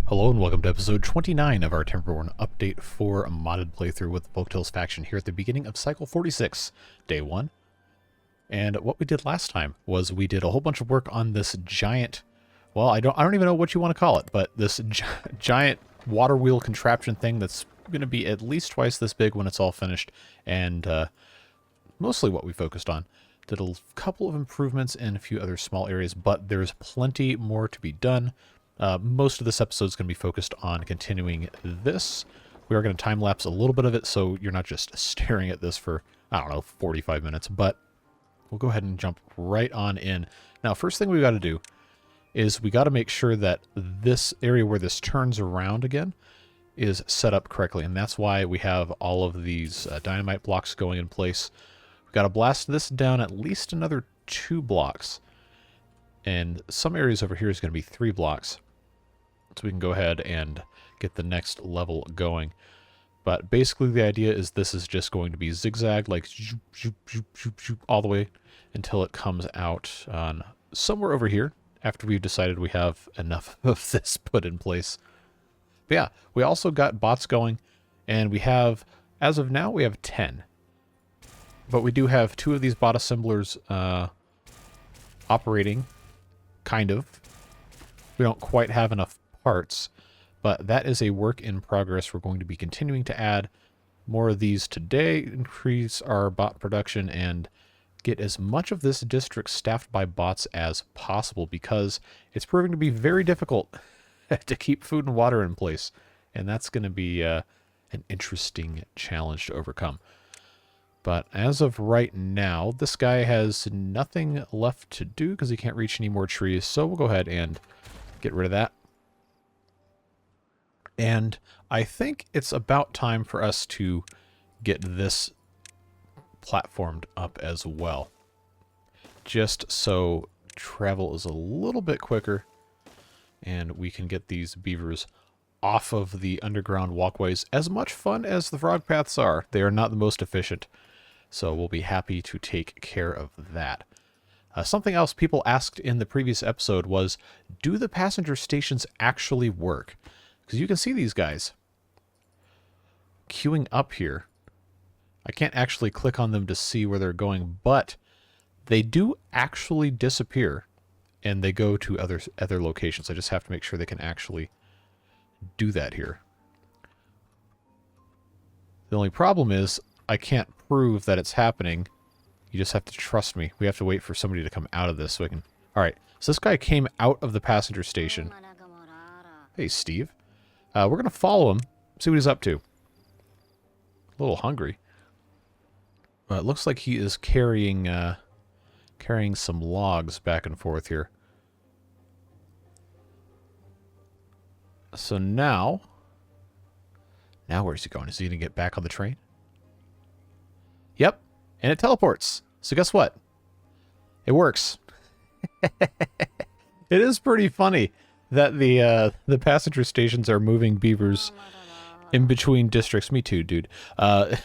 Hello and welcome to episode 29 of our Timberborn update for a modded playthrough with the Folktales faction here at the beginning of Cycle 46, Day 1. And what we did last time was we did a whole bunch of work on this giant, well, I don't even know what you want to call it, but this giant water wheel contraption thing that's going to be at least twice this big when it's all finished, and mostly what we focused on. Did a couple of improvements in a few other small areas, but there's plenty more to be done. Most of this episode is going to be focused on continuing this. We are going to time-lapse a little bit of it, so you're not just staring at this for, I don't know, 45 minutes, but we'll go ahead and jump right on in. Now, first thing we got to do is we got to make sure that this area where this turns around again is set up correctly, and that's why we have all of these dynamite blocks going in place. We've got to blast this down at least another 2 blocks, and some areas over here is going to be 3 blocks. So we can go ahead and get the next level going. But basically the idea is this is just going to be zigzag, like zoop, zoop, zoop, zoop, zoop, all the way until it comes out on somewhere over here after we've decided we have enough of this put in place. But yeah, we also got bots going, and we have, as of now, we have 10. But we do have 2 of these bot assemblers operating, kind of. We don't quite have enough parts, but that is a work in progress. We're going to be continuing to add more of these today, increase our bot production, and get as much of this district staffed by bots as possible, because it's proving to be very difficult to keep food and water in place, and that's going to be an interesting challenge to overcome. But as of right now, this guy has nothing left to do because he can't reach any more trees, so we'll go ahead and get rid of that. And I think it's about time for us to get this platformed up as well, just so travel is a little bit quicker and we can get these beavers off of the underground walkways. As much fun as the frog paths are, they are not the most efficient, so we'll be happy to take care of that. Something else people asked in the previous episode was, do the passenger stations actually work? Because you can see these guys queuing up here. I can't actually click on them to see where they're going, but they do actually disappear and they go to other locations. I just have to make sure they can actually do that here. The only problem is I can't prove that it's happening. You just have to trust me. We have to wait for somebody to come out of this so I can... Alright, so this guy came out of the passenger station. Hey, Steve. We're going to follow him, see what he's up to. A little hungry. It looks like he is carrying some logs back and forth here. So now where's he going? Is he going to get back on the train? Yep, and it teleports. So guess what? It works. It is pretty funny that the passenger stations are moving beavers in between districts. Me too, dude.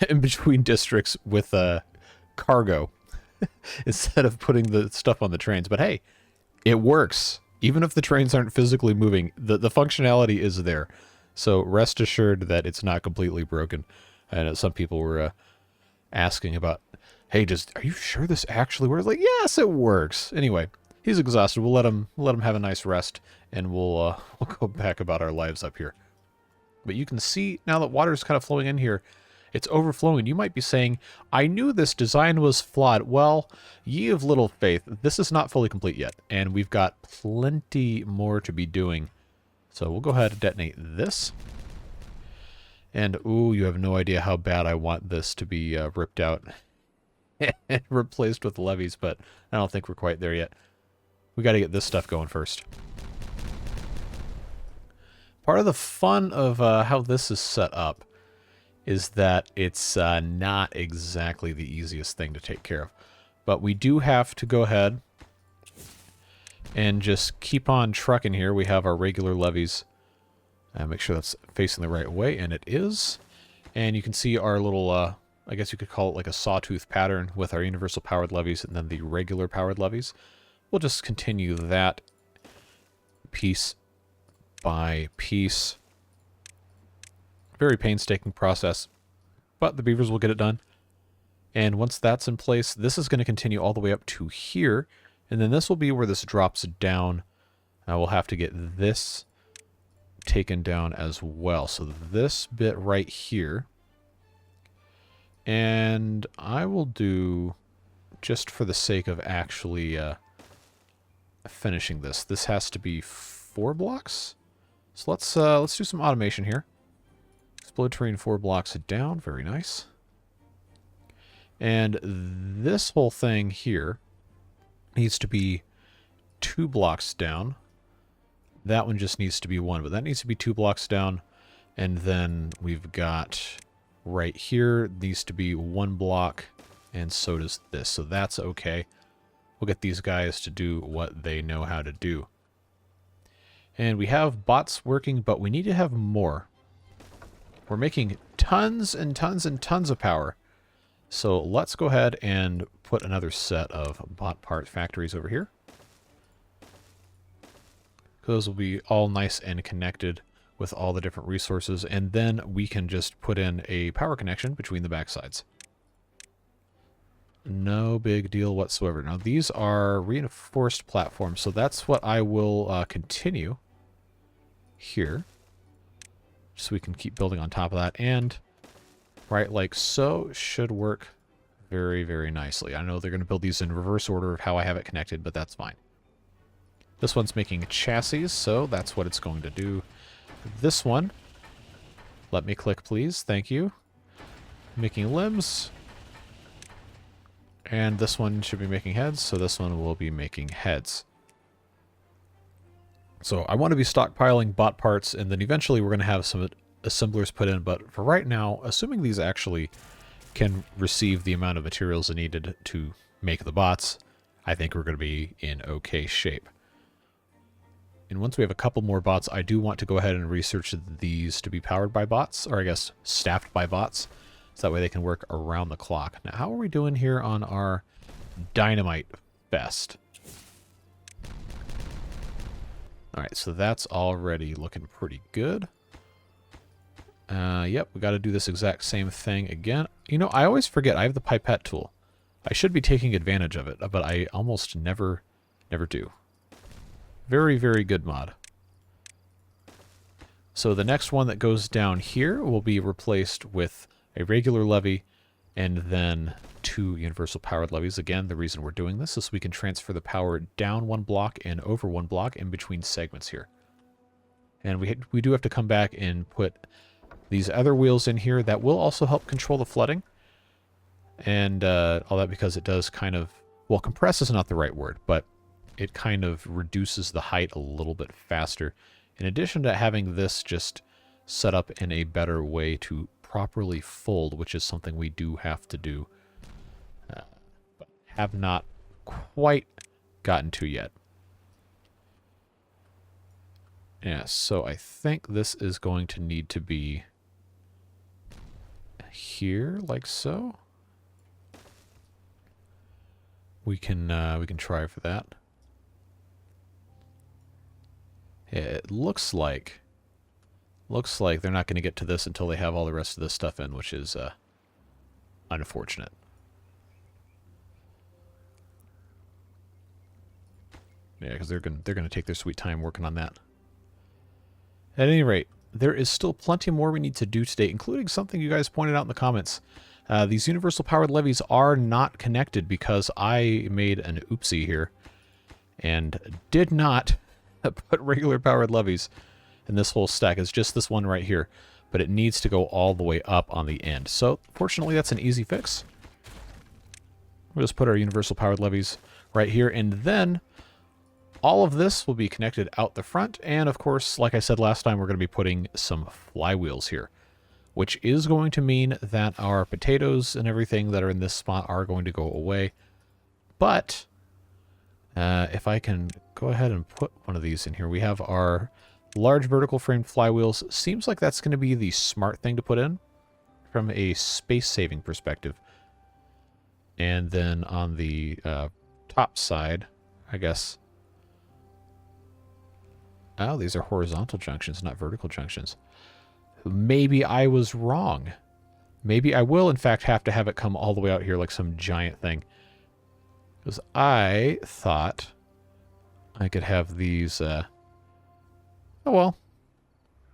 In between districts with cargo instead of putting the stuff on the trains. But hey, it works. Even if the trains aren't physically moving, the functionality is there. So rest assured that it's not completely broken. I know some people were asking about, hey, are you sure this actually works? Like, yes, it works. Anyway, he's exhausted. We'll let him have a nice rest, and we'll go back about our lives up here. But you can see now that water is kind of flowing in here, it's overflowing. You might be saying, I knew this design was flawed. Well, ye of little faith, this is not fully complete yet, and we've got plenty more to be doing. So we'll go ahead and detonate this. And, ooh, you have no idea how bad I want this to be ripped out and replaced with levees, but I don't think we're quite there yet. We got to get this stuff going first. Part of the fun of how this is set up is that it's not exactly the easiest thing to take care of. But we do have to go ahead and just keep on trucking here. We have our regular levees. Make sure that's facing the right way, and it is. And you can see our little, I guess you could call it like a sawtooth pattern with our universal powered levees and then the regular powered levees. We'll just continue that piece by piece. Very painstaking process, but the beavers will get it done. And once that's in place, this is going to continue all the way up to here, and then this will be where this drops down. We'll have to get this taken down as well. So this bit right here. And I will do, just for the sake of actually finishing this, this has to be 4 blocks. So let's do some automation here. Explode terrain 4 blocks down. Very nice. And this whole thing here needs to be 2 blocks down. That one just needs to be 1, but that needs to be 2 blocks down. And then we've got right here needs to be 1 block, and so does this. So that's okay. We'll get these guys to do what they know how to do. And we have bots working, but we need to have more. We're making tons and tons and tons of power. So let's go ahead and put another set of bot part factories over here. Those will be all nice and connected with all the different resources, and then we can just put in a power connection between the backsides. No big deal whatsoever. Now these are reinforced platforms, so that's what I will continue here. So we can keep building on top of that, and right like so should work very, very nicely. I know they're going to build these in reverse order of how I have it connected, but that's fine. This one's making chassis, so that's what it's going to do. This one, let me click please, thank you. Making limbs. And this one should be making heads, so this one will be making heads. So I want to be stockpiling bot parts, and then eventually we're going to have some assemblers put in, but for right now, assuming these actually can receive the amount of materials needed to make the bots, I think we're going to be in okay shape. And once we have a couple more bots, I do want to go ahead and research these to be powered by bots, or I guess staffed by bots, so that way they can work around the clock. Now, how are we doing here on our dynamite best? Alright, so that's already looking pretty good. Yep, we got to do this exact same thing again. You know, I always forget I have the pipette tool. I should be taking advantage of it, but I almost never do. Very, very good mod. So the next one that goes down here will be replaced with a regular levee and then 2 universal powered levees. Again, the reason we're doing this is so we can transfer the power down 1 block and over 1 block in between segments here. And we do have to come back and put these other wheels in here that will also help control the flooding. And all that because it does kind of, well, compress is not the right word, but it kind of reduces the height a little bit faster. In addition to having this just set up in a better way to properly fold, which is something we do have to do, but have not quite gotten to yet. Yeah, so I think this is going to need to be here, like so. We can try for that. It looks like they're not going to get to this until they have all the rest of this stuff in, which is unfortunate. Yeah, because they're going to take their sweet time working on that. At any rate, there is still plenty more we need to do today, including something you guys pointed out in the comments. These universal powered levees are not connected because I made an oopsie here and did not put regular powered levees in this whole stack. It's just this one right here, but it needs to go all the way up on the end. So fortunately, that's an easy fix. We'll just put our universal powered levees right here, and then all of this will be connected out the front. And of course, like I said last time, we're going to be putting some flywheels here, which is going to mean that our potatoes and everything that are in this spot are going to go away. But if I can go ahead and put one of these in here, we have our large vertical frame flywheels. Seems like that's going to be the smart thing to put in from a space saving perspective. And then on the top side, I guess Oh, these are horizontal junctions, not vertical junctions. Maybe I was wrong. Maybe I will, in fact, have to have it come all the way out here like some giant thing. Because I thought I could have these... oh, well.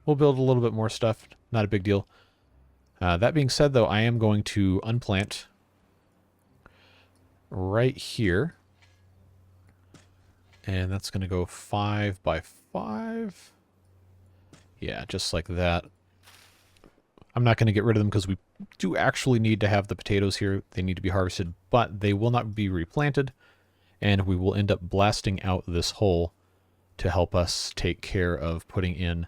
We'll build a little bit more stuff. Not a big deal. That being said, though, I am going to unplant right here. And that's going to go 5 by 5. Yeah, just like that. I'm not going to get rid of them because we do actually need to have the potatoes here. They need to be harvested, but they will not be replanted. And we will end up blasting out this hole to help us take care of putting in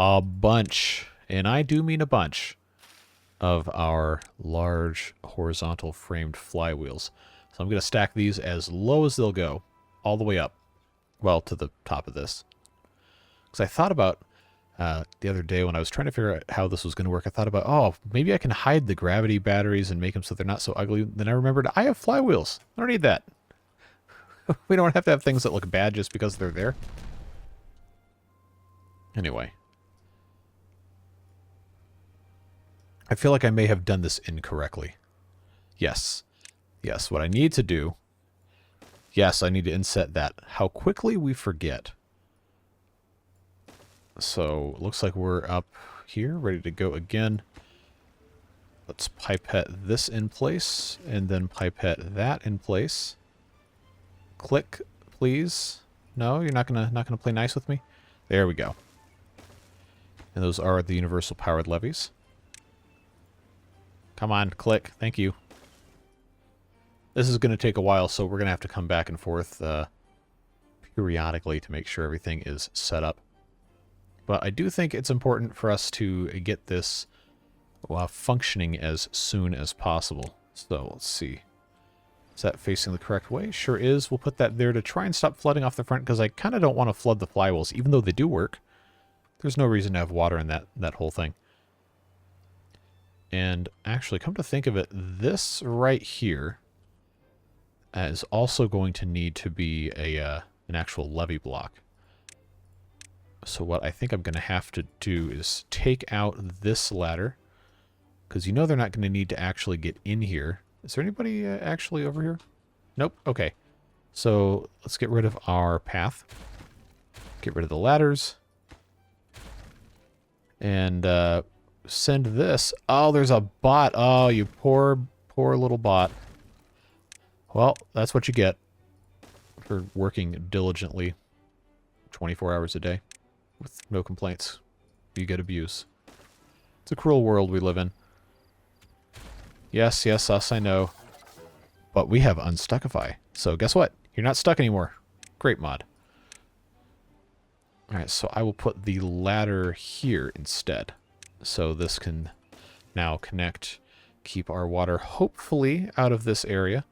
a bunch, and I do mean a bunch, of our large horizontal framed flywheels. So I'm going to stack these as low as they'll go, all the way up, well, to the top of this. Because I thought about, the other day when I was trying to figure out how this was going to work, I thought about, oh, maybe I can hide the gravity batteries and make them so they're not so ugly. Then I remembered, I have flywheels. I don't need that. We don't have to have things that look bad just because they're there. Anyway. I feel like I may have done this incorrectly. Yes. Yes, what I need to do... Yes, I need to inset that. How quickly we forget. So, looks like we're up here, ready to go again. Let's pipette this in place, and then pipette that in place. Click, please. No, you're not gonna play nice with me? There we go. And those are the universal powered levies. Come on, click. Thank you. This is going to take a while, so we're going to have to come back and forth periodically to make sure everything is set up. But I do think it's important for us to get this functioning as soon as possible. So let's see. Is that facing the correct way? Sure is. We'll put that there to try and stop flooding off the front, because I kind of don't want to flood the flywheels, even though they do work. There's no reason to have water in that whole thing. And actually, come to think of it, this right here is also going to need to be an actual levee block. So what I think I'm going to have to do is take out this ladder, because you know they're not going to need to actually get in here. Is there anybody actually over here? Nope. Okay. So let's get rid of our path. Get rid of the ladders. And send this. Oh, there's a bot. Oh, you poor, poor little bot. Well, that's what you get for working diligently 24 hours a day with no complaints. You get abuse. It's a cruel world we live in. Yes, yes, us, I know. But we have Unstuckify. So guess what? You're not stuck anymore. Great mod. Alright, so I will put the ladder here instead. So this can now connect, keep our water hopefully out of this area.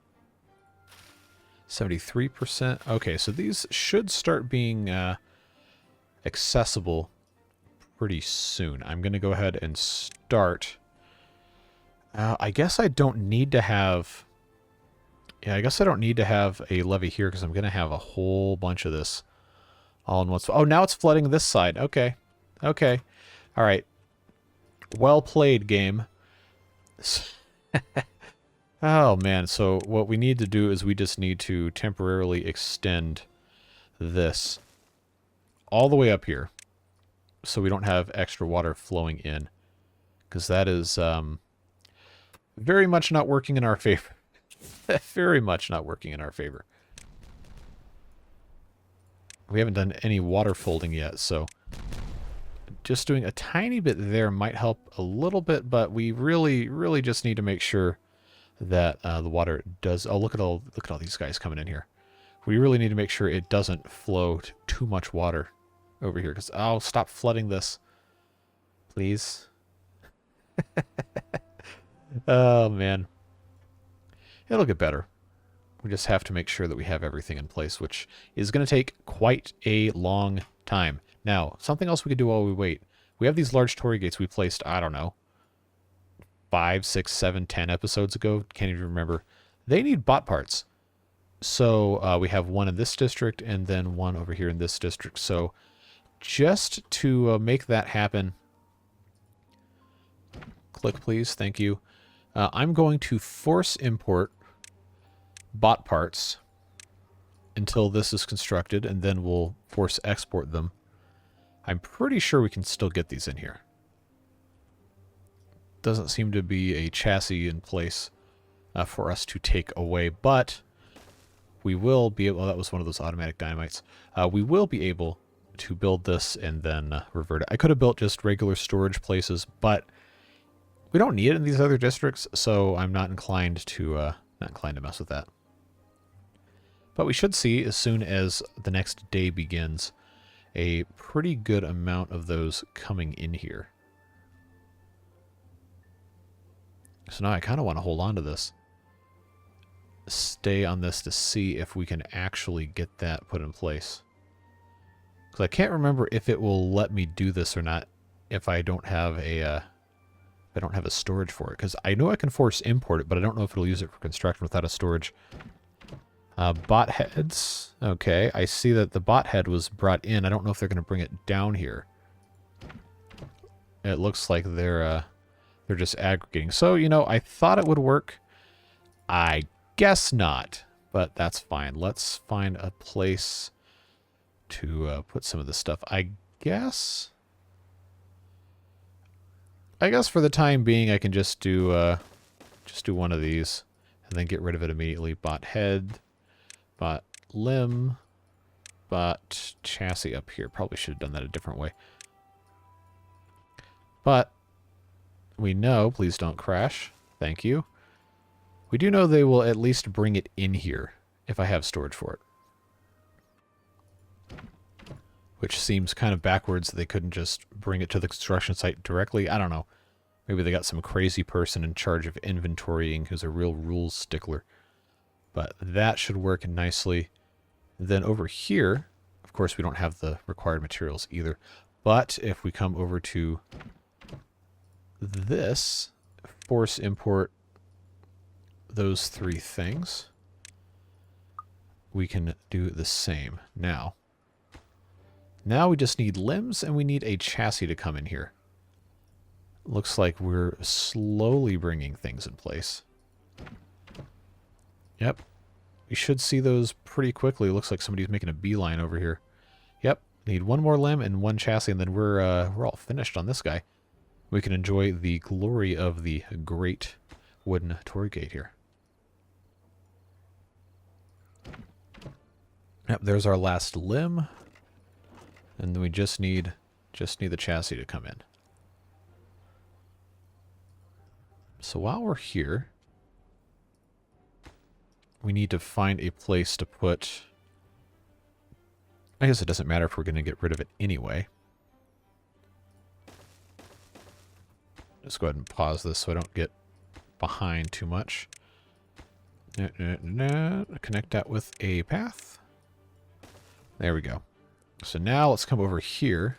73%. Okay, so these should start being accessible pretty soon. I'm going to go ahead and start. I guess I don't need to have... Yeah, I guess I don't need to have a levee here because I'm going to have a whole bunch of this all in one spot. Oh, now it's flooding this side. Okay. Okay. All right. Well played, game. Oh, man. So what we need to do is we just need to temporarily extend this all the way up here so we don't have extra water flowing in, because that is very much not working in our favor. Very much not working in our favor. We haven't done any water folding yet, so just doing a tiny bit there might help a little bit, but we really, really just need to make sure that the water does... Oh, look at all these guys coming in here. We really need to make sure it doesn't flow too much water over here, because... Oh, stop flooding this. Please. Oh, man. It'll get better. We just have to make sure that we have everything in place, which is going to take quite a long time. Now, something else we could do while we wait. We have these large torii gates we placed, I don't know, 5, 6, 7, 10 episodes ago. Can't even remember. They need bot parts. So we have one in this district and then one over here in this district. So just to make that happen, click please, thank you. I'm going to force import bot parts until this is constructed, and then we'll force export them. I'm pretty sure we can still get these in here. Doesn't seem to be a chassis in place for us to take away, but we will be able... Oh, that was one of those automatic dynamites. We will be able to build this and then revert it. I could have built just regular storage places, but we don't need it in these other districts, so I'm not inclined to mess with that. But we should see, as soon as the next day begins, a pretty good amount of those coming in here. So now I kind of want to hold on to this. Stay on this to see if we can actually get that put in place. Because I can't remember if it will let me do this or not if I don't have a storage for it. Because I know I can force import it, but I don't know if it'll use it for construction without a storage. Bot heads. Okay, I see that the bot head was brought in. I don't know if they're going to bring it down here. It looks like they're just aggregating. So, you know, I thought it would work. I guess not, but that's fine. Let's find a place to put some of this stuff. I guess for the time being, I can just do one of these and then get rid of it immediately. Bot head. Bot limb, bot chassis up here. Probably should have done that a different way. But we know, please don't crash. Thank you. We do know they will at least bring it in here if I have storage for it. Which seems kind of backwards that they couldn't just bring it to the construction site directly. I don't know. Maybe they got some crazy person in charge of inventorying who's a real rules stickler. But that should work nicely. Then over here, of course, we don't have the required materials either. But if we come over to this, force import those three things, we can do the same. Now we just need limbs and we need a chassis to come in here. Looks like we're slowly bringing things in place. Yep. We should see those pretty quickly. Looks like somebody's making a beeline over here. Yep. Need one more limb and one chassis, and then we're all finished on this guy. We can enjoy the glory of the great wooden torii gate here. Yep, there's our last limb. And then we just need the chassis to come in. So while we're here, we need to find a place to put... I guess it doesn't matter if we're going to get rid of it anyway. Let's go ahead and pause this so I don't get behind too much. Connect that with a path. There we go. So now let's come over here.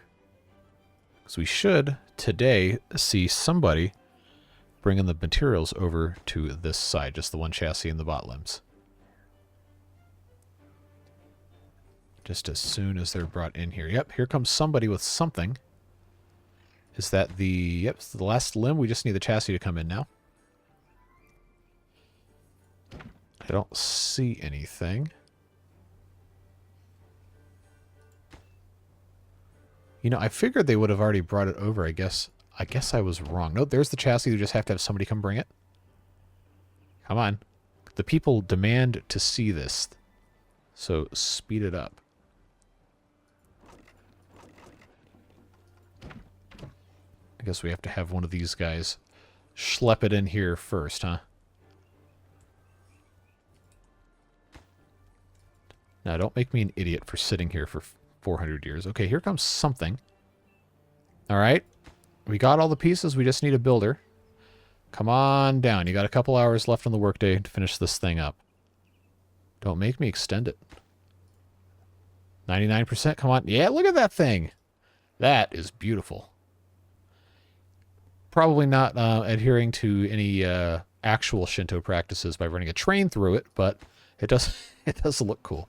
Because we should, today, see somebody bringing the materials over to this side. Just the one chassis and the bot limbs. Just as soon as they're brought in here. Yep, here comes somebody with something. Is that the... Yep, it's the last limb. We just need the chassis to come in now. I don't see anything. You know, I figured they would have already brought it over, I guess. I guess I was wrong. No, there's the chassis. You just have to have somebody come bring it. Come on. The people demand to see this. So speed it up. I guess we have to have one of these guys schlep it in here first, huh? Now, don't make me an idiot for sitting here for 400 years. Okay, here comes something. All right. We got all the pieces. We just need a builder. Come on down. You got a couple hours left on the workday to finish this thing up. Don't make me extend it. 99%. Come on. Yeah, look at that thing. That is beautiful. Probably not adhering to any actual Shinto practices by running a train through it, but it does look cool.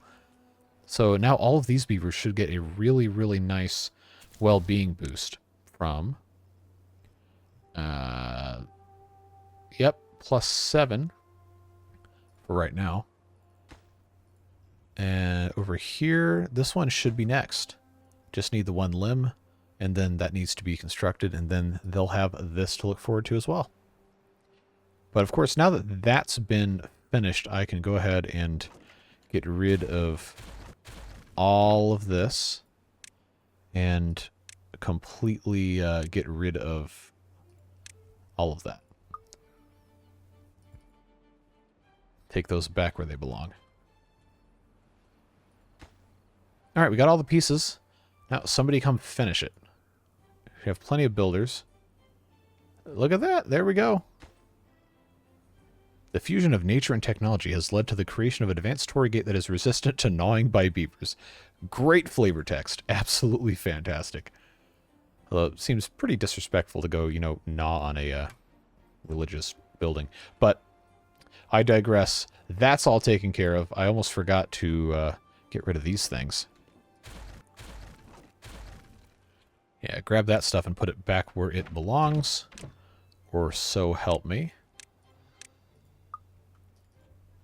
So now all of these beavers should get a really, really nice well-being boost from, yep, +7 for right now. And over here, this one should be next. Just need the one limb, and then that needs to be constructed, and then they'll have this to look forward to as well. But of course, now that that's been finished, I can go ahead and get rid of all of this and completely get rid of all of that. Take those back where they belong. All right, we got all the pieces. Now somebody come finish it. We have plenty of builders. Look at that. There we go. The fusion of nature and technology has led to the creation of an advanced torii gate that is resistant to gnawing by beavers. Great flavor text. Absolutely fantastic. Although it seems pretty disrespectful to go, you know, gnaw on a religious building. But I digress. That's all taken care of. I almost forgot to get rid of these things. Yeah, grab that stuff and put it back where it belongs. Or so help me.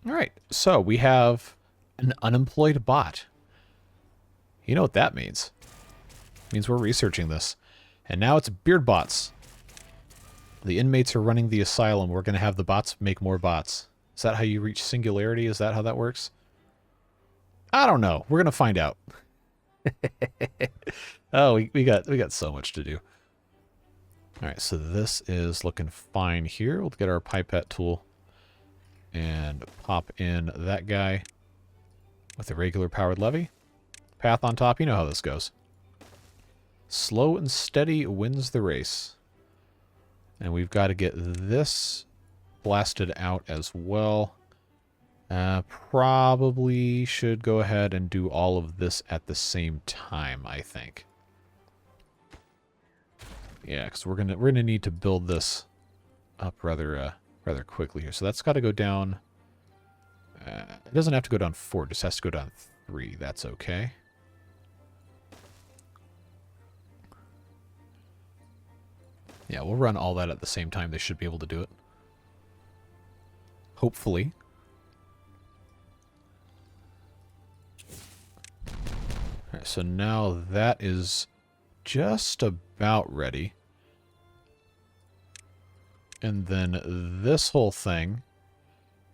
Alright, so we have an unemployed bot. You know what that means. It means we're researching this. And now it's beard bots. The inmates are running the asylum. We're going to have the bots make more bots. Is that how you reach singularity? Is that how that works? I don't know. We're going to find out. Oh, we got so much to do. All right, so this is looking fine here. We'll get our pipette tool and pop in that guy with a regular powered levy. Path on top, you know how this goes. Slow and steady wins the race. And we've got to get this blasted out as well. Probably should go ahead and do all of this at the same time, I think. Yeah, because we're gonna need to build this up rather quickly here. So that's got to go down. It doesn't have to go down 4; it just has to go down 3. That's okay. Yeah, we'll run all that at the same time. They should be able to do it. Hopefully. All right, so now that is just about ready. And then this whole thing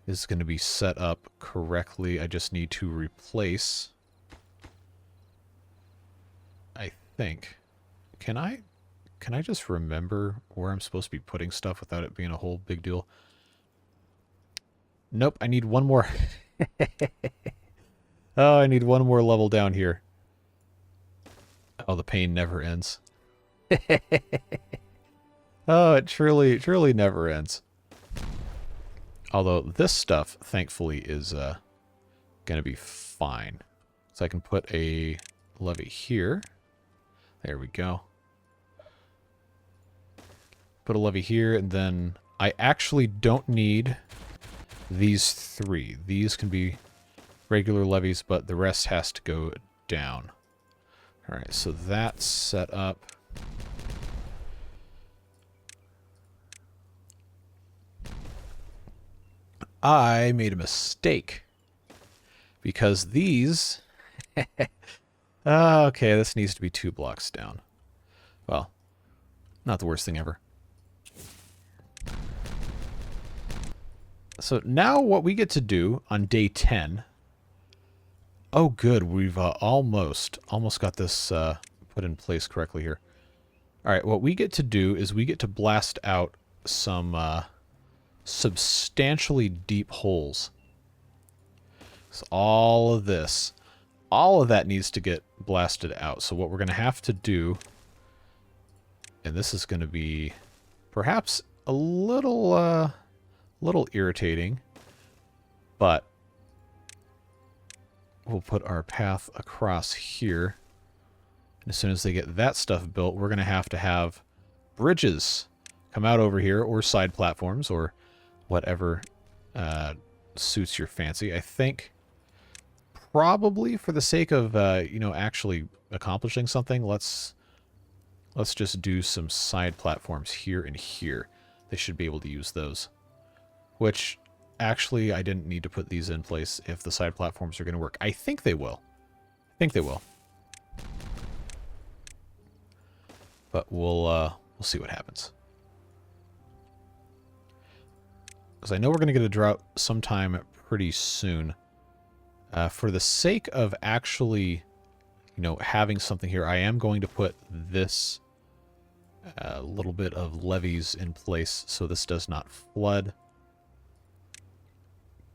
is going to be set up correctly. I just need to replace, I think. Can I just remember where I'm supposed to be putting stuff without it being a whole big deal? Nope, I need one more. Oh, I need one more level down here. Oh, the pain never ends. Oh, it truly never ends. Although this stuff, thankfully, is going to be fine. So I can put a levee here. There we go. Put a levee here, and then I actually don't need these 3. These can be regular levees, but the rest has to go down. All right, so that's set up. I made a mistake because these okay, this needs to be 2 blocks down. Well, not the worst thing ever. So now what we get to do on day 10. Oh good, we've almost got this put in place correctly here. All right, what we get to do is we get to blast out some substantially deep holes. So all of that needs to get blasted out. So what we're going to have to do, and this is going to be perhaps a little irritating, but we'll put our path across here. And as soon as they get that stuff built, we're going to have bridges come out over here, or side platforms, or whatever suits your fancy. I think probably for the sake of, you know, actually accomplishing something, let's let's just do some side platforms here and here. They should be able to use those. Which, actually, I didn't need to put these in place if the side platforms are going to work. I think they will. I think they will. But we'll see what happens. Because I know we're going to get a drought sometime pretty soon. For the sake of actually, you know, having something here, I am going to put this little bit of levees in place so this does not flood.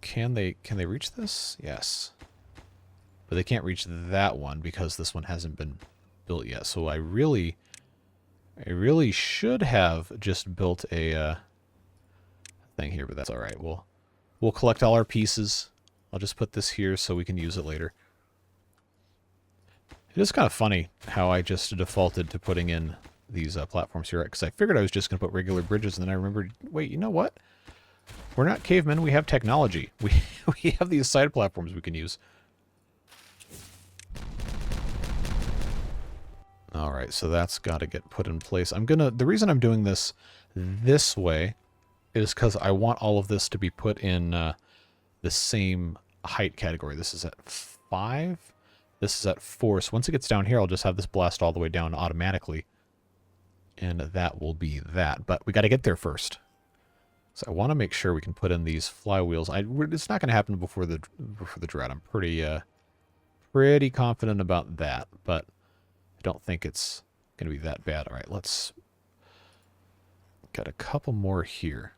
Can they reach this? Yes. But they can't reach that one because this one hasn't been built yet. So I really should have just built a thing here, but that's all right. We'll collect all our pieces. I'll just put this here so we can use it later. It is kind of funny how I just defaulted to putting in these platforms here, because I figured I was just going to put regular bridges, and then I remembered, wait, you know what? We're not cavemen, we have technology. We have these side platforms we can use. Alright, so that's got to get put in place. The reason I'm doing this way is because I want all of this to be put in the same height category. This is at 5. This is at 4. So once it gets down here, I'll just have this blast all the way down automatically. And that will be that. But we got to get there first. So I want to make sure we can put in these flywheels. It's not going to happen before the drought. I'm pretty confident about that, but I don't think it's going to be that bad. All right, let's got a couple more here.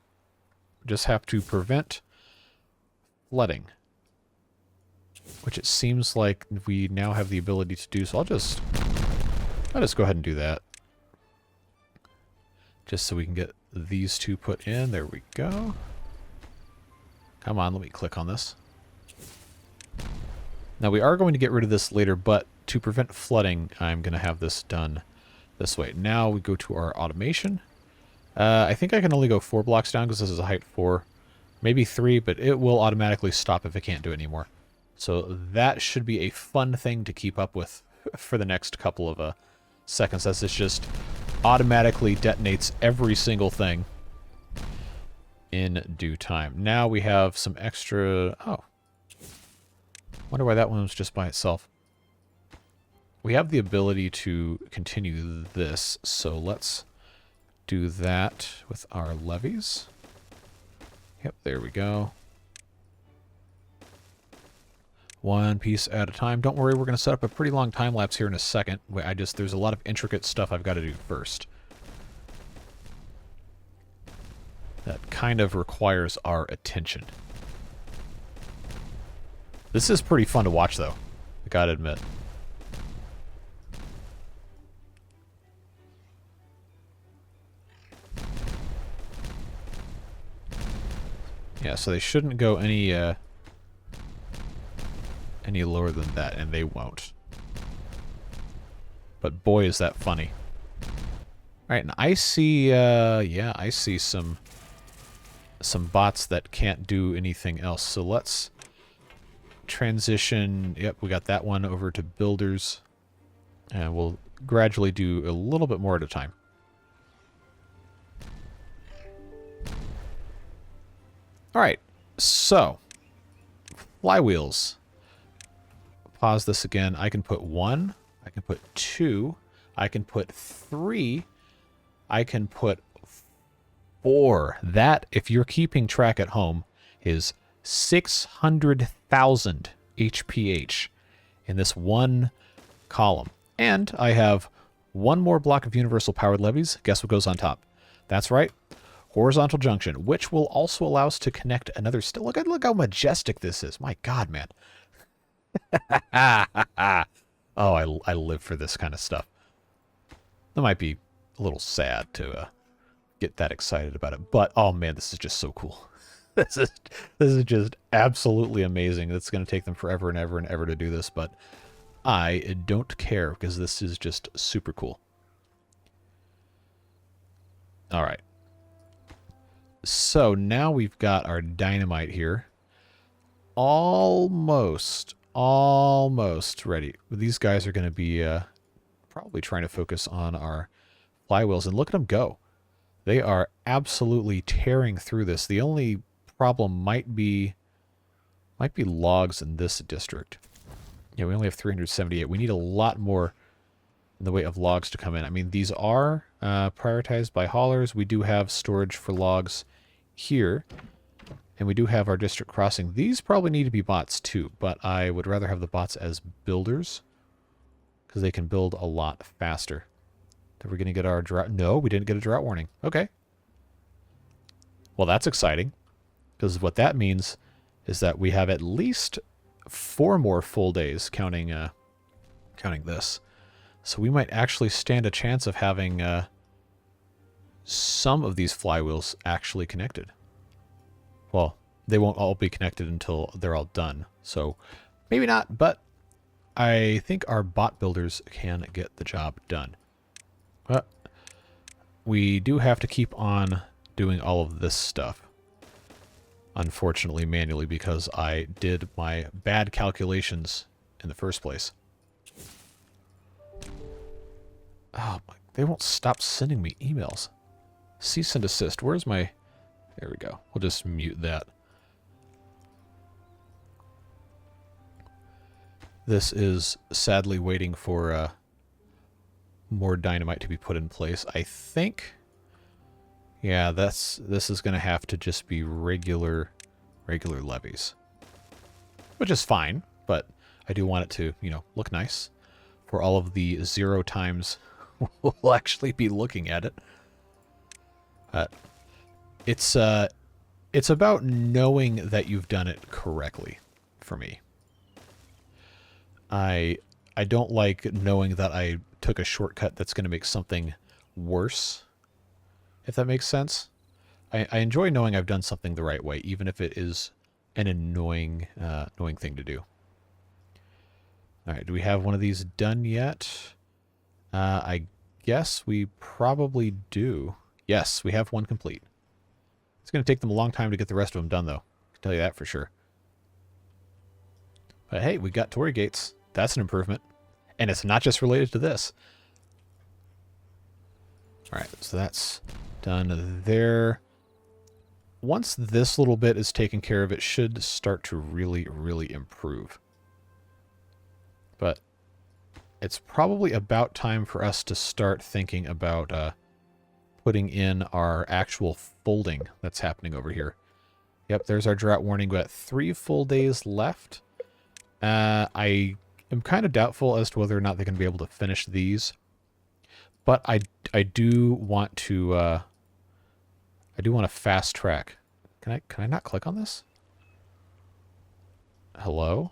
Just have to prevent flooding, which it seems like we now have the ability to do. So I'll just go ahead and do that. Just so we can get these two put in. There we go. Come on, let me click on this. Now we are going to get rid of this later, but to prevent flooding, I'm going to have this done this way. Now we go to our automation. I think I can only go 4 blocks down because this is a height 4. Maybe 3, but it will automatically stop if it can't do it anymore. So that should be a fun thing to keep up with for the next couple of seconds, as it's just automatically detonates every single thing in due time. Now we have some extra... Oh. Wonder why that one was just by itself. We have the ability to continue this, so let's do that with our levees. Yep, there we go. One piece at a time. Don't worry, we're going to set up a pretty long time lapse here in a second. There's a lot of intricate stuff I've got to do first. That kind of requires our attention. This is pretty fun to watch, though. I gotta admit. Yeah, so they shouldn't go any lower than that, and they won't. But boy, is that funny. Alright, and I see, yeah, I see some bots that can't do anything else. So let's transition, yep, we got that one over to builders. And we'll gradually do a little bit more at a time. Alright, so, flywheels. Pause this again. I can put 1, I can put 2, I can put 3, I can put 4. That, if you're keeping track at home, is 600,000 HPH in this one column. And I have one more block of universal powered levees. Guess what goes on top? That's right, horizontal junction, which will also allow us to connect another... Look how majestic this is. My God, man. Oh, I live for this kind of stuff. That might be a little sad to get that excited about it, but oh man, this is just so cool. This is just absolutely amazing. It's going to take them forever and ever and ever to do this, but I don't care because this is just super cool. All right. So now we've got our dynamite here. Almost ready. These guys are going to be probably trying to focus on our flywheels, and look at them go. They are absolutely tearing through this. The only problem might be logs in this district. Yeah, we only have 378. We need a lot more in the way of logs to come in. I mean, these are prioritized by haulers. We do have storage for logs here, and we do have our district crossing. These probably need to be bots too, but I would rather have the bots as builders because they can build a lot faster. Are we going to get our drought? No, we didn't get a drought warning. Okay. Well, that's exciting, because what that means is that we have at least 4 more full days counting this. So we might actually stand a chance of having some of these flywheels actually connected. Well, they won't all be connected until they're all done. So maybe not, but I think our bot builders can get the job done. But we do have to keep on doing all of this stuff, unfortunately manually, because I did my bad calculations in the first place. Oh, they won't stop sending me emails. Cease and desist. Where's my... There we go. We'll just mute that. This is sadly waiting for more dynamite to be put in place. I think... Yeah, this is going to have to just be regular levies. Which is fine, but I do want it to, you know, look nice. For all of the 0 times we'll actually be looking at it. It's about knowing that you've done it correctly for me. I don't like knowing that I took a shortcut that's going to make something worse, if that makes sense. I enjoy knowing I've done something the right way, even if it is an annoying thing to do. All right, do we have one of these done yet? I guess we probably do. Yes, we have one complete. It's going to take them a long time to get the rest of them done, though. I can tell you that for sure. But hey, we got Torii gates. That's an improvement. And it's not just related to this. All right, so that's done there. Once this little bit is taken care of, it should start to really, really improve. But it's probably about time for us to start thinking about putting in our actual folding that's happening over here. Yep, there's our drought warning. We've got 3 full days left. I am kind of doubtful as to whether or not they're going to be able to finish these. But I do want to fast track. Can I not click on this? Hello?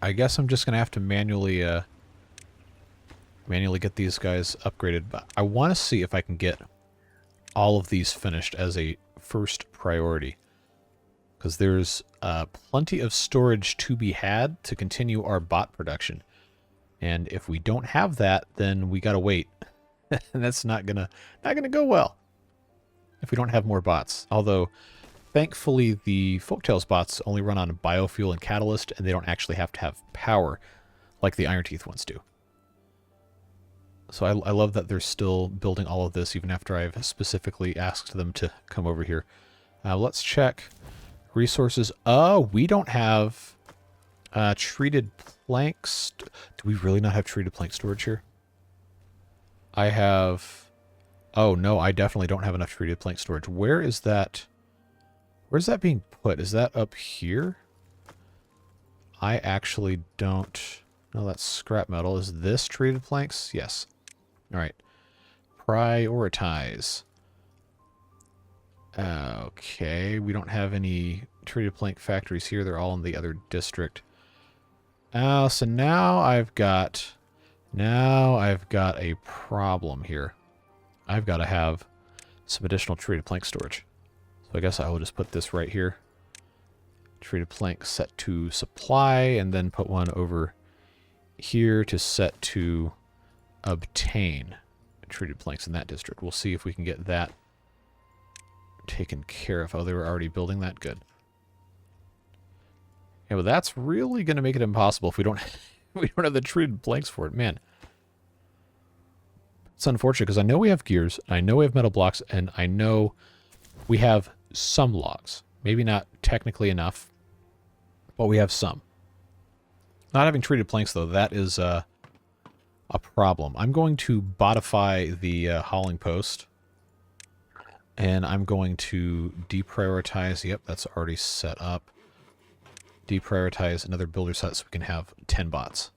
I guess I'm just gonna have to manually get these guys upgraded. But I want to see if I can get all of these finished as a first priority, because there's plenty of storage to be had to continue our bot production. And if we don't have that, then we gotta wait. And that's not gonna go well if we don't have more bots. Although, thankfully, the Folktales bots only run on biofuel and catalyst, and they don't actually have to have power like the Iron Teeth ones do. So I love that they're still building all of this, even after I've specifically asked them to come over here. Let's check resources. We don't have treated planks. Do we really not have treated plank storage here? I have... Oh, no, I definitely don't have enough treated plank storage. Where is that? Where's that being put? Is that up here? I actually don't... No, that's scrap metal. Is this treated planks? Yes. All right. Prioritize. Okay, we don't have any treated plank factories here. They're all in the other district. So now I've got a problem here. I've got to have some additional treated plank storage. So I guess I will just put this right here. Treated plank set to supply, and then put one over here to set to obtain treated planks in that district. We'll see if we can get that taken care of. Oh, they were already building that? Good. Yeah, but that's really going to make it impossible if we don't we don't have the treated planks for it. Man, It's unfortunate because I know we have gears, I know we have metal blocks, and I know we have some logs. Maybe not technically enough, but we have some. Not having treated planks, though, that is a problem. I'm going to bodify the hauling post, and I'm going to deprioritize. Yep, that's already set up. Deprioritize another builder set so we can have 10 bots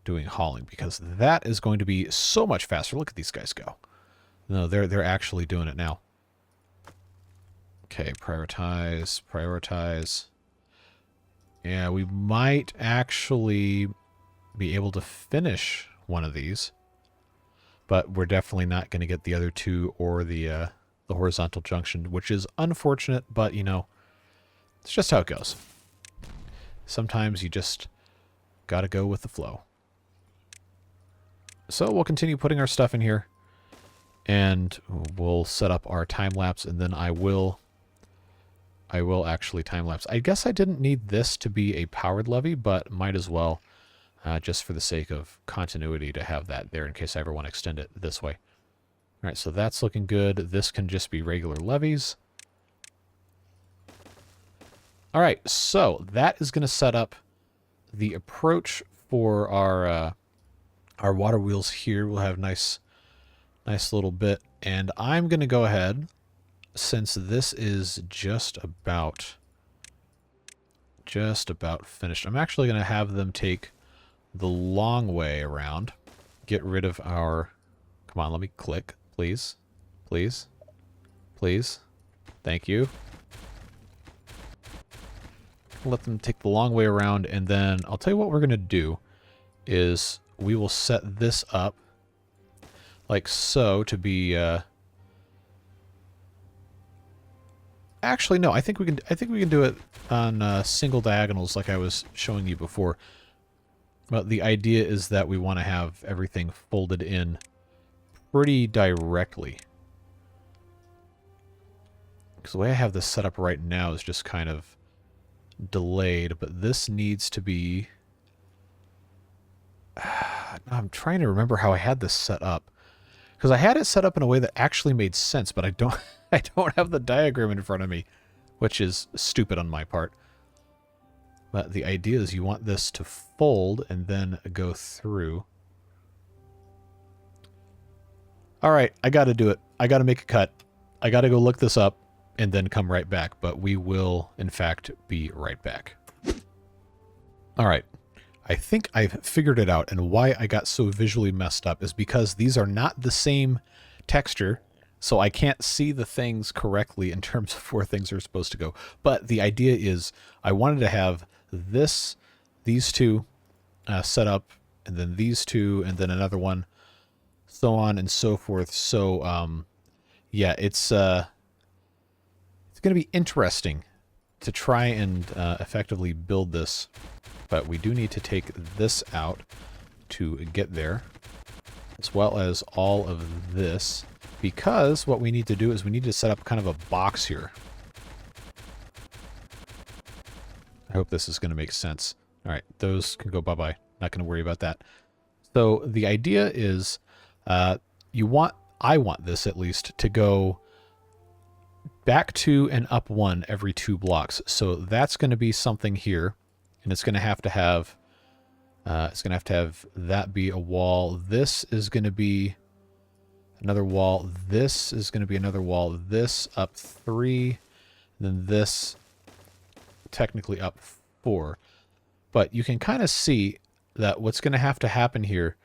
doing hauling, because that is going to be so much faster. Look at these guys go. No, they're actually doing it now. Okay, prioritize, prioritize. Yeah, we might actually be able to finish one of these, but we're definitely not going to get the other two or the horizontal junction, which is unfortunate, but, you know, it's just how it goes. Sometimes you just got to go with the flow. So we'll continue putting our stuff in here, and we'll set up our time-lapse, and then I will actually time-lapse. I guess I didn't need this to be a powered levee, but might as well, just for the sake of continuity, to have that there in case I ever want to extend it this way. All right, so that's looking good. This can just be regular levees. All right, so that is going to set up the approach for our water wheels here. We'll have nice little bit, and I'm going to go ahead, since this is just about finished. I'm actually going to have them take the long way around. Get rid of our... Come on, let me click, please. Please. Please. Thank you. Let them take the long way around, and then I'll tell you what we're going to do is we will set this up like so to be... Actually, no. I think we can do it on single diagonals, like I was showing you before. But the idea is that we want to have everything folded in pretty directly. Because the way I have this set up right now is just kind of delayed, but this needs to be... I'm trying to remember how I had this set up. Because I had it set up in a way that actually made sense, but I don't have the diagram in front of me, which is stupid on my part. But the idea is you want this to fold and then go through. All right, I got to do it. I got to make a cut. I got to go look this up and then come right back, but we will, in fact, be right back. All right. I think I've figured it out, and why I got so visually messed up is because these are not the same texture, so I can't see the things correctly in terms of where things are supposed to go. But the idea is I wanted to have these two set up, and then these two, and then another one, so on and so forth. So, yeah, it's going to be interesting to try and effectively build this. But we do need to take this out to get there, as well as all of this, because what we need to do is we need to set up kind of a box here. I hope this is going to make sense. All right, those can go bye-bye. Not going to worry about that. So the idea is I want this at least to go back 2 and up 1 every 2 blocks. So that's going to be something here. And it's going to have that be a wall. This is going to be another wall. This is going to be another wall. This up 3, and then this technically up 4. But you can kind of see that what's going to happen here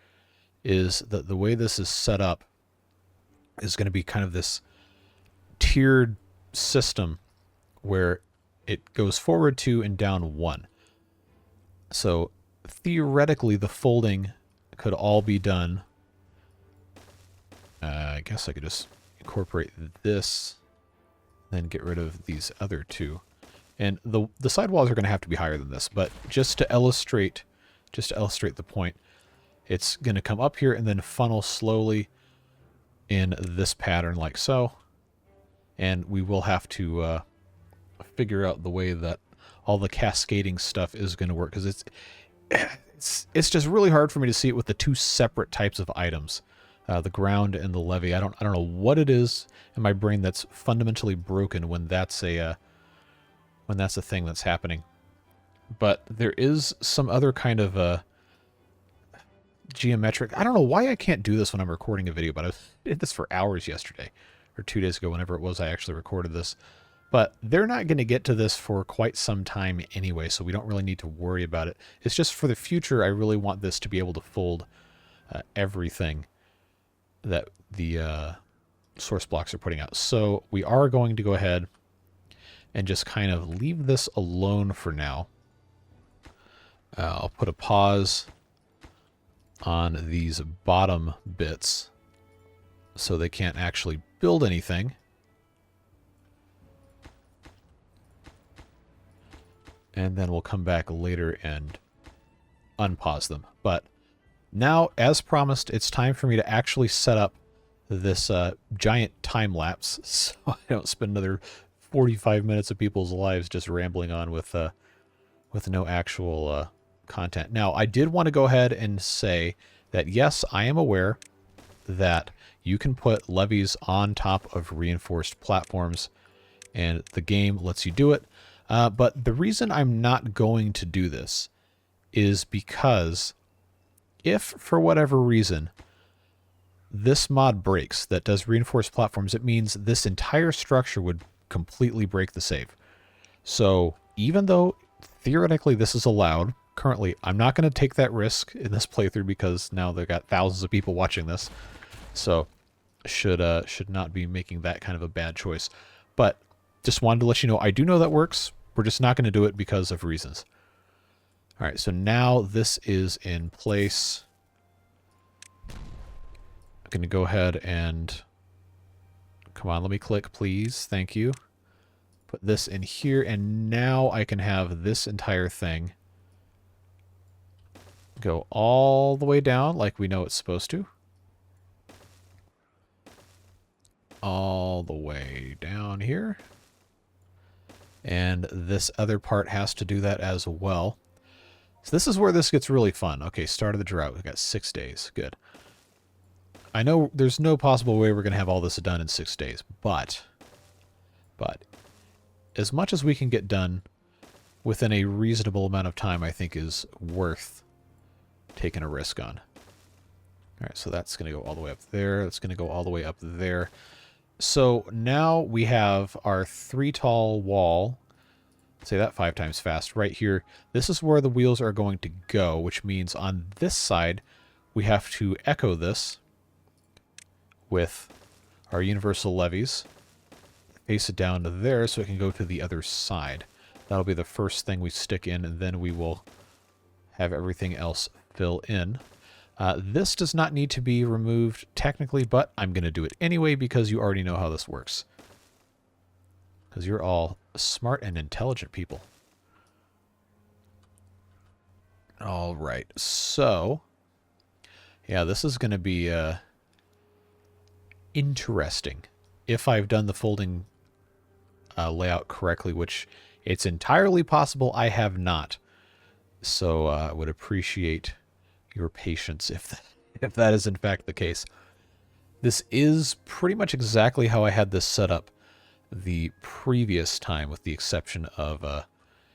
is that the way this is set up is going to be kind of this tiered system where it goes forward 2 and down 1. So theoretically, the folding could all be done. I guess I could just incorporate this, then get rid of these other two. And the sidewalls are going to have to be higher than this, but just to illustrate the point, it's going to come up here and then funnel slowly in this pattern like so. And we will have to figure out the way that all the cascading stuff is going to work, because it's just really hard for me to see it with the two separate types of items. the ground and the levee. I don't know what it is in my brain that's fundamentally broken when that's a thing that's happening. But there is some other kind of geometric. I don't know why I can't do this when I'm recording a video, but I did this for hours yesterday or 2 days ago, whenever it was I actually recorded this. But they're not going to get to this for quite some time anyway, so we don't really need to worry about it. It's just for the future, I really want this to be able to fold everything that the source blocks are putting out. So we are going to go ahead and just kind of leave this alone for now. I'll put a pause on these bottom bits so they can't actually build anything. And then we'll come back later and unpause them. But now, as promised, it's time for me to actually set up this giant time lapse, so I don't spend another 45 minutes of people's lives just rambling on with no actual content. Now, I did want to go ahead and say that yes, I am aware that you can put levees on top of reinforced platforms, and the game lets you do it. But the reason I'm not going to do this is because if, for whatever reason, this mod breaks that does reinforced platforms, it means this entire structure would completely break the save. So even though theoretically this is allowed, currently I'm not going to take that risk in this playthrough because now they've got thousands of people watching this. So should not be making that kind of a bad choice. But just wanted to let you know, I do know that works. We're just not going to do it because of reasons. All right, so now this is in place. I'm going to go ahead and... Come on, let me click, please. Thank you. Put this in here, and now I can have this entire thing go all the way down like we know it's supposed to. All the way down here. And this other part has to do that as well. So this is where this gets really fun. Okay, start of the drought. We've got 6 days. Good. I know there's no possible way we're going to have all this done in 6 days, but as much as we can get done within a reasonable amount of time, I think is worth taking a risk on. All right, so that's going to go all the way up there. That's going to go all the way up there. So now we have our 3 tall wall. Say that 5 times fast right here. This is where the wheels are going to go, which means on this side we have to echo this with our universal levees. Face it down to there so it can go to the other side. That'll be the first thing we stick in, and then we will have everything else fill in. This does not need to be removed technically, but I'm going to do it anyway because you already know how this works. Because you're all smart and intelligent people. All right, so yeah, this is going to be interesting. If I've done the folding layout correctly, which it's entirely possible I have not. So I would appreciate your patience if that is in fact the case. This is pretty much exactly how I had this set up the previous time, with the exception of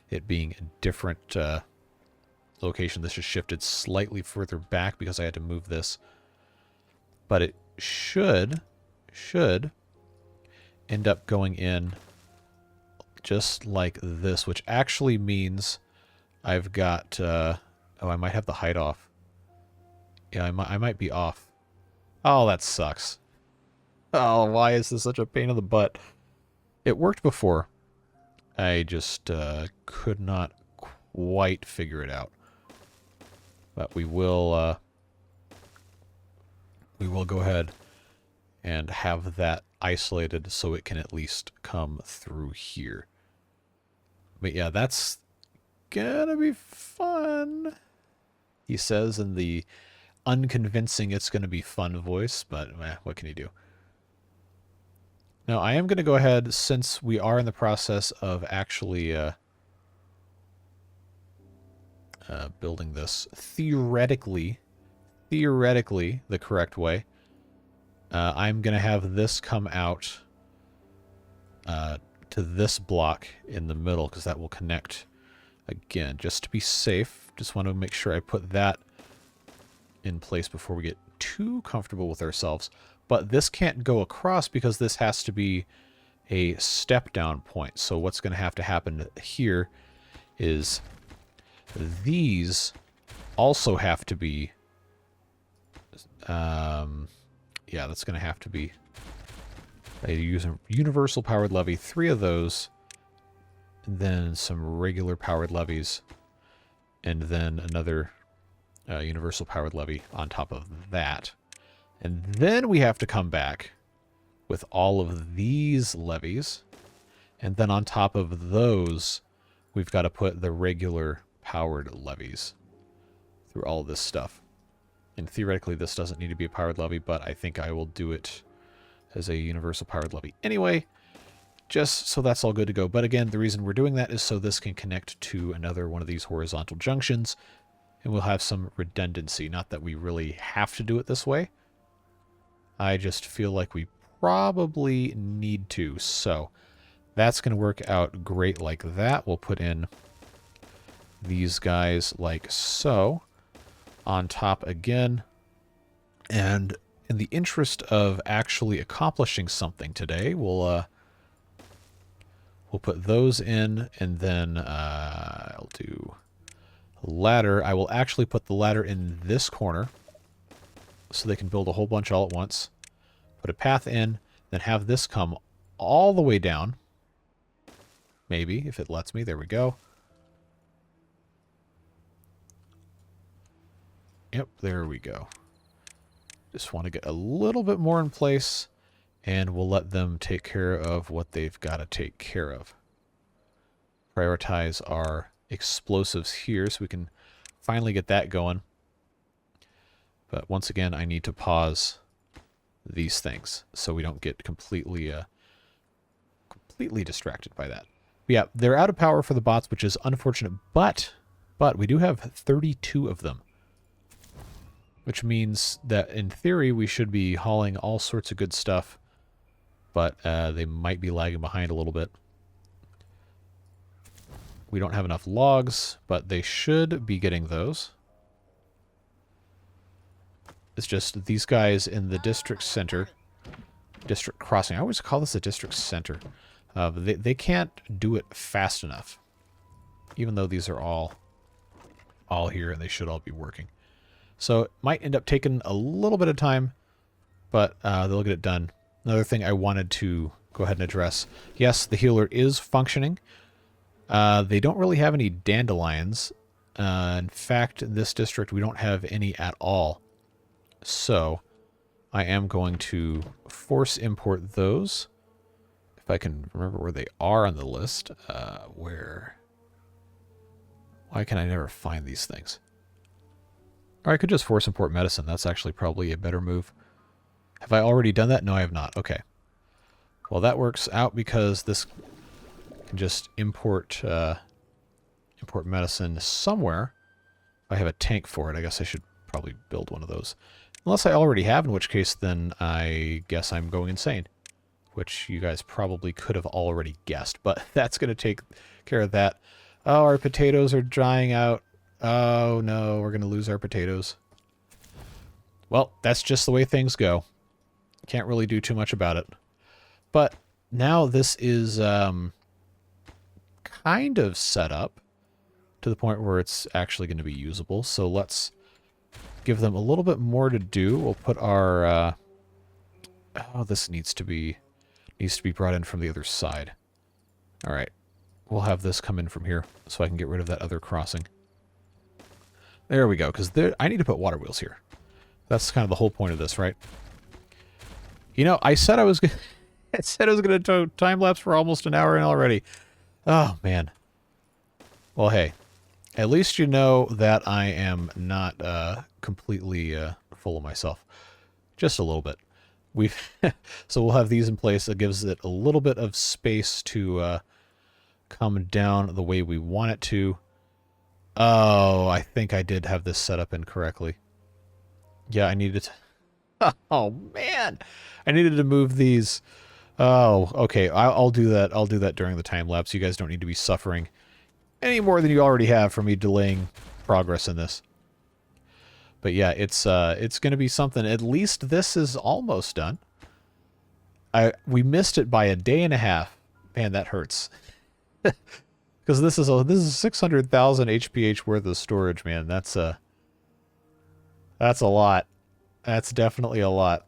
it being a different location. This just shifted slightly further back because I had to move this. But it should end up going in just like this, which actually means I've got... oh, I might have the height off. Yeah, I might be off. Oh, that sucks. Oh, why is this such a pain in the butt? It worked before. I just could not quite figure it out. But we will go ahead and have that isolated so it can at least come through here. But yeah, that's gonna be fun, he says in the unconvincing it's gonna be fun voice, but what can you do? Now I am gonna go ahead, since we are in the process of actually building this theoretically the correct way. I'm going to have this come out to this block in the middle, because that will connect again, just to be safe. Just want to make sure I put that in place before we get too comfortable with ourselves. But this can't go across because this has to be a step down point. So what's going to happen here is these also have to be, yeah, that's going to have to be a universal powered levee, 3 of those, and then some regular powered levees, and then another universal powered levee on top of that. And then we have to come back with all of these levees, and then on top of those, we've got to put the regular powered levees through all this stuff. And theoretically, this doesn't need to be a powered levee, but I think I will do it as a universal powered levee anyway, just so that's all good to go. But again, the reason we're doing that is so this can connect to another one of these horizontal junctions, and we'll have some redundancy. Not that we really have to do it this way. I just feel like we probably need to. So that's going to work out great like that. We'll put in these guys like so on top again. And in the interest of actually accomplishing something today, we'll put those in, and then I'll do ladder. I will actually put the ladder in this corner so they can build a whole bunch all at once. Put a path in, then have this come all the way down. Maybe, if it lets me. There we go. Yep, there we go. Just want to get a little bit more in place, and we'll let them take care of what they've got to take care of. Prioritize our explosives here so we can finally get that going. But once again, I need to pause these things so we don't get completely distracted by that. But yeah, they're out of power for the bots, which is unfortunate, but we do have 32 of them, which means that in theory we should be hauling all sorts of good stuff, but they might be lagging behind a little bit. We don't have enough logs, but they should be getting those. It's just these guys in the district center, district crossing. I always call this a district center. They can't do it fast enough, even though these are all here and they should all be working. So it might end up taking a little bit of time, but they'll get it done. Another thing I wanted to go ahead and address. Yes, the healer is functioning. They don't really have any dandelions. In fact, in this district, we don't have any at all. So I am going to force import those. If I can remember where they are on the list. Why can I never find these things? Or I could just force import medicine. That's actually probably a better move. Have I already done that? No, I have not. Okay. Well, that works out because this can just import medicine somewhere. If I have a tank for it, I guess I should probably build one of those. Unless I already have, in which case then I guess I'm going insane. Which you guys probably could have already guessed. But that's going to take care of that. Oh, our potatoes are drying out. Oh no, we're going to lose our potatoes. Well, that's just the way things go. Can't really do too much about it. But now this is kind of set up to the point where it's actually going to be usable. So let's give them a little bit more to do. We'll put our... oh, this needs to be brought in from the other side. All right. We'll have this come in from here so I can get rid of that other crossing. There we go, because I need to put water wheels here. That's kind of the whole point of this, right? You know, I said I was going to time lapse for almost an hour in already. Oh man. Well, hey, at least you know that I am not completely full of myself. Just a little bit. So we'll have these in place. That gives it a little bit of space to come down the way we want it to. Oh, I think I did have this set up incorrectly. Yeah, I needed Oh, man. I needed to move these. Oh, okay. I'll do that. I'll do that during the time lapse. You guys don't need to be suffering any more than you already have for me delaying progress in this. But yeah, it's going to be something. At least this is almost done. We missed it by a day and a half. Man, that hurts. Because this is 600,000 HPH worth of storage, man. That's a lot. That's definitely a lot.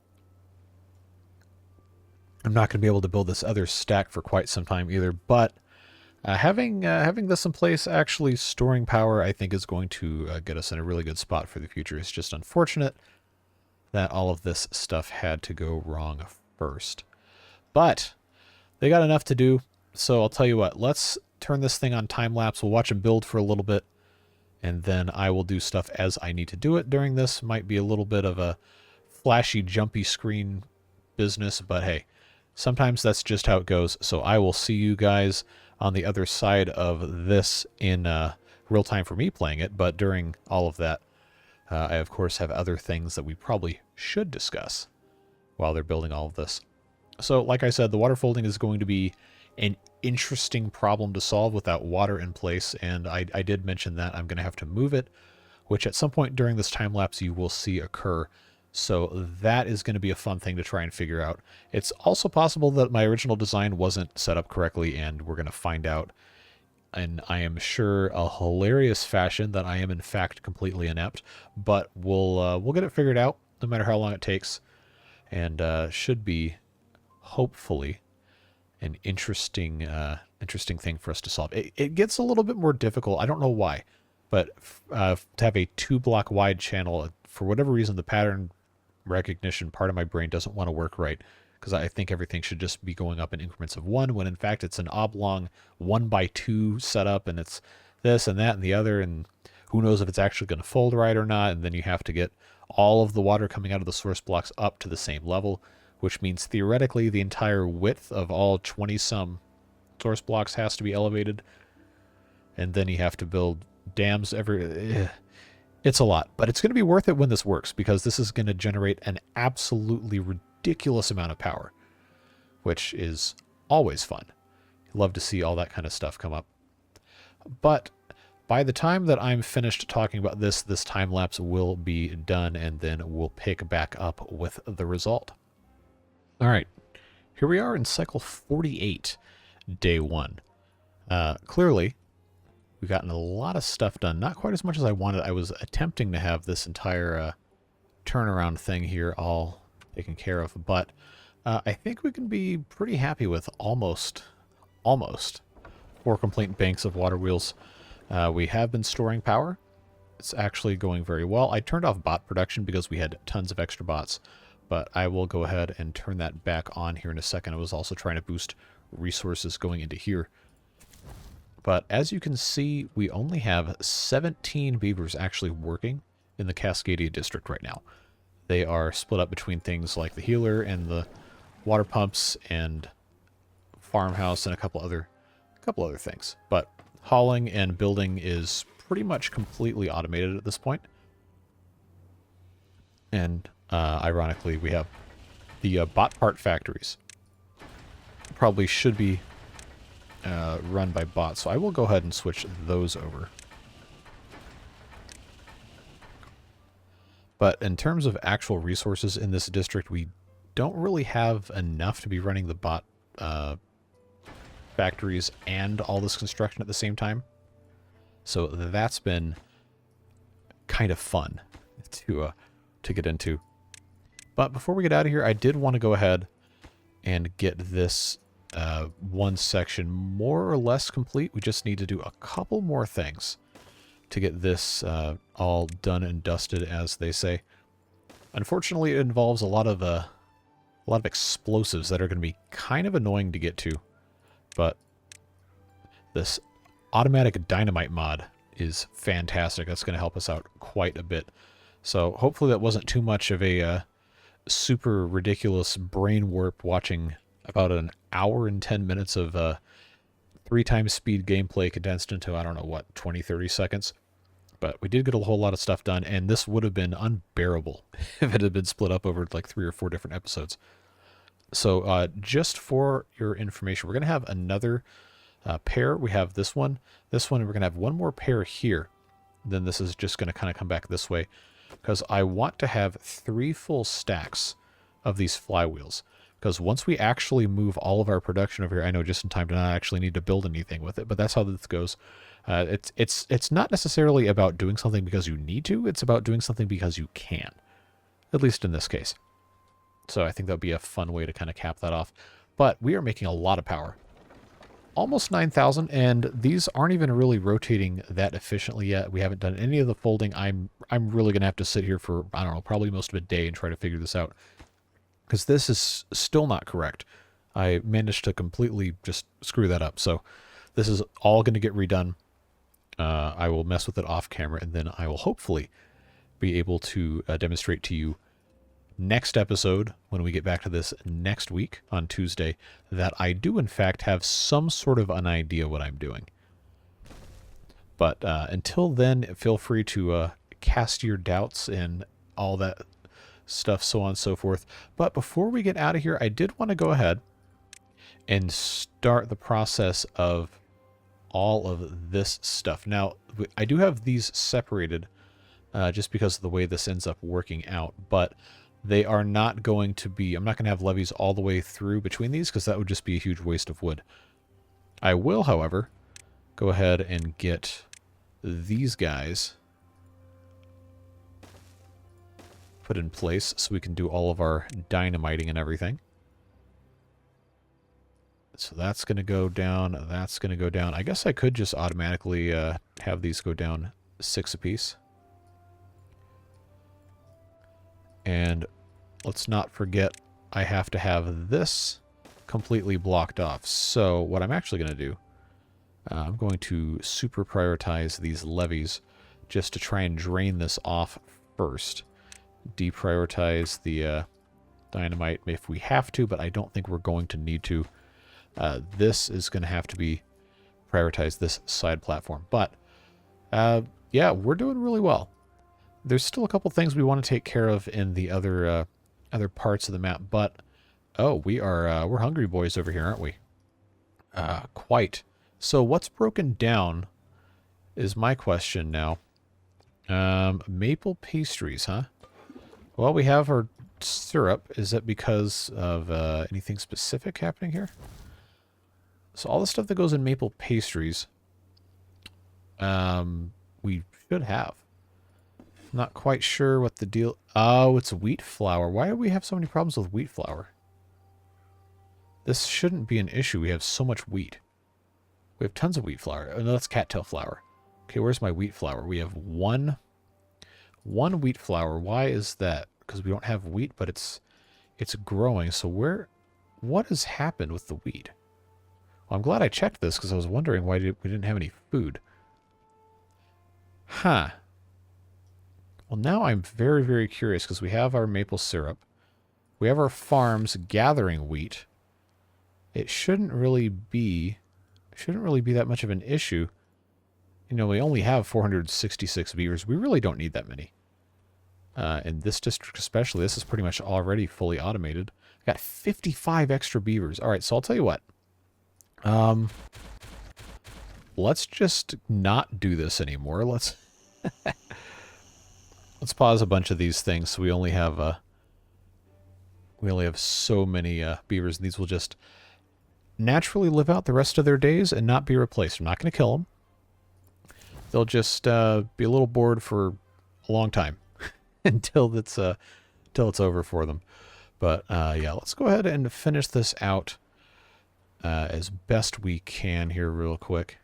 I'm not going to be able to build this other stack for quite some time either, but having this in place, actually storing power, I think is going to get us in a really good spot for the future. It's just unfortunate that all of this stuff had to go wrong first. But they got enough to do, so I'll tell you what, let's turn this thing on time-lapse. We'll watch them build for a little bit, and then I will do stuff as I need to do it during this. Might be a little bit of a flashy, jumpy screen business, but hey, sometimes that's just how it goes. So I will see you guys on the other side of this in real time for me playing it, but during all of that, I of course have other things that we probably should discuss while they're building all of this. So like I said, the water folding is going to be an interesting problem to solve without water in place, and I did mention that I'm going to have to move it, which at some point during this time lapse you will see occur. So that is going to be a fun thing to try and figure out. It's also possible that my original design wasn't set up correctly, and we're going to find out, and I am sure a hilarious fashion that I am in fact completely inept, but we'll get it figured out no matter how long it takes, and should be hopefully an interesting thing for us to solve. It gets a little bit more difficult. I don't know why, but to have a 2-block wide channel, for whatever reason, the pattern recognition part of my brain doesn't want to work right, because I think everything should just be going up in increments of 1, when in fact it's an oblong 1x2 setup, and it's this and that and the other, and who knows if it's actually going to fold right or not, and then you have to get all of the water coming out of the source blocks up to the same level, which means theoretically the entire width of all 20-some source blocks has to be elevated, and then you have to build dams every... It's a lot, but it's going to be worth it when this works, because this is going to generate an absolutely ridiculous amount of power, which is always fun. Love to see all that kind of stuff come up. But by the time that I'm finished talking about this time lapse will be done, and then we'll pick back up with the result. All right, here we are in cycle 48, day 1. Clearly, we've gotten a lot of stuff done. Not quite as much as I wanted. I was attempting to have this entire turnaround thing here all taken care of, but I think we can be pretty happy with almost 4 complete banks of water wheels. We have been storing power. It's actually going very well. I turned off bot production because we had tons of extra bots, but I will go ahead and turn that back on here in a second. I was also trying to boost resources going into here. But as you can see, we only have 17 beavers actually working in the Cascadia district right now. They are split up between things like the healer and the water pumps and farmhouse and a couple other things. But hauling and building is pretty much completely automated at this point. And ironically, we have the bot part factories. Probably should be run by bots, so I will go ahead and switch those over. But in terms of actual resources in this district, we don't really have enough to be running the bot factories and all this construction at the same time. So that's been kind of fun to get into. But before we get out of here, I did want to go ahead and get this one section more or less complete. We just need to do a couple more things to get this all done and dusted, as they say. Unfortunately, it involves a lot of explosives that are going to be kind of annoying to get to, but this automatic dynamite mod is fantastic. That's going to help us out quite a bit. So hopefully that wasn't too much of a super ridiculous brain warp watching about an hour and 10 minutes of 3 times speed gameplay condensed into, I don't know what, 20, 30 seconds. But we did get a whole lot of stuff done, and this would have been unbearable if it had been split up over like 3 or 4 different episodes. So just for your information, we're going to have another pair. We have this one, and we're going to have one more pair here. Then this is just going to kind of come back this way, because I want to have 3 full stacks of these flywheels. Because once we actually move all of our production over here, I know just in time to not actually need to build anything with it, but that's how this goes. It's not necessarily about doing something because you need to, it's about doing something because you can. At least in this case. So I think that would be a fun way to kind of cap that off. But we are making a lot of power. Almost 9,000, and these aren't even really rotating that efficiently yet. We haven't done any of the folding. I'm really going to have to sit here for, I don't know, probably most of a day and try to figure this out. Because this is still not correct. I managed to completely just screw that up. So this is all going to get redone. I will mess with it off camera, and then I will hopefully be able to demonstrate to you next episode, when we get back to this next week on Tuesday, that I do in fact have some sort of an idea what I'm doing. But until then, feel free to cast your doubts and all that stuff, so on and so forth. But before we get out of here, I did want to go ahead and start the process of all of this stuff. Now, I do have these separated just because of the way this ends up working out, but they are not going to be, I'm not going to have levees all the way through between these because that would just be a huge waste of wood. I will, however, go ahead and get these guys put in place so we can do all of our dynamiting and everything. So that's going to go down, that's going to go down. I guess I could just automatically have these go down 6 apiece. And let's not forget, I have to have this completely blocked off. So what I'm actually going to do, I'm going to super prioritize these levees just to try and drain this off first. Deprioritize the dynamite if we have to, but I don't think we're going to need to. This is going to have to be prioritized, this side platform. But yeah, we're doing really well. There's still a couple things we want to take care of in the other parts of the map, but oh, we're hungry boys over here, aren't we? Quite. So what's broken down is my question now. Maple pastries, huh? Well, we have our syrup. Is that because of anything specific happening here? So all the stuff that goes in maple pastries, we should have. Not quite sure what the deal... Oh, it's wheat flour. Why do we have so many problems with wheat flour? This shouldn't be an issue. We have so much wheat. We have tons of wheat flour. Oh, no, that's cattail flour. Okay, where's my wheat flour? We have one wheat flour. Why is that? Because we don't have wheat, but it's growing. So what has happened with the wheat? Well, I'm glad I checked this because I was wondering why we didn't have any food. Huh. Well, now I'm very, very curious because we have our maple syrup. We have our farms gathering wheat. It shouldn't really be that much of an issue. You know, we only have 466 beavers. We really don't need that many. In this district especially, this is pretty much already fully automated. I got 55 extra beavers. All right, so I'll tell you what. Let's just not do this anymore. Let's pause a bunch of these things so we only have so many beavers, and these will just naturally live out the rest of their days and not be replaced. I'm not going to kill them. They'll just be a little bored for a long time until it's over for them. But yeah, let's go ahead and finish this out as best we can here real quick.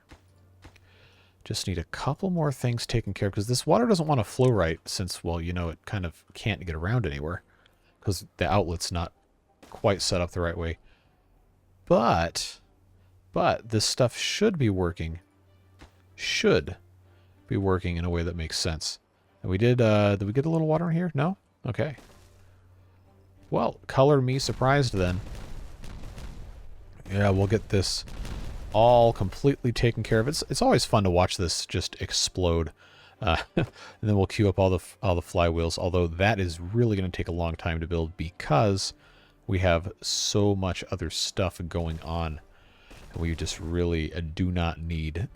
Just need a couple more things taken care of because this water doesn't want to flow right since, well, you know, it kind of can't get around anywhere because the outlet's not quite set up the right way. But this stuff should be working. Should be working in a way that makes sense. And we did we get a little water in here? No? Okay. Well, color me surprised then. Yeah, we'll get this all completely taken care of. It's always fun to watch this just explode. And then we'll queue up all the flywheels, although that is really going to take a long time to build because we have so much other stuff going on. And we just really do not need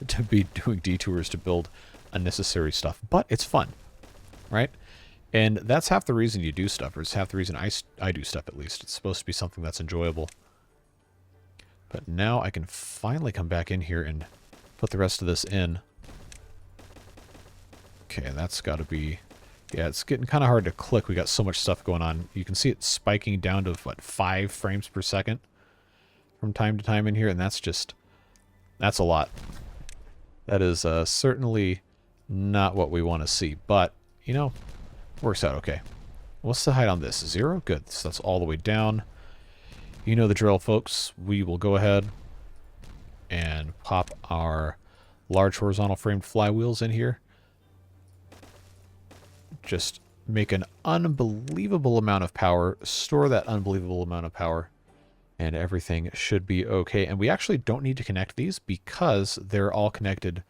to be doing detours to build unnecessary stuff. But it's fun, right? And that's half the reason you do stuff, or it's half the reason I do stuff, at least. It's supposed to be something that's enjoyable. But now I can finally come back in here and put the rest of this in. Okay, that's got to be... Yeah, it's getting kind of hard to click. We got so much stuff going on. You can see it spiking down to, what, 5 frames per second from time to time in here, and that's just... That's a lot. That is certainly not what we want to see, but, you know, works out okay. What's the height on this? 0? Good. So that's all the way down. You know the drill, folks. We will go ahead and pop our large horizontal framed flywheels in here. Just make an unbelievable amount of power, store that unbelievable amount of power, and everything should be okay. And we actually don't need to connect these because they're all connected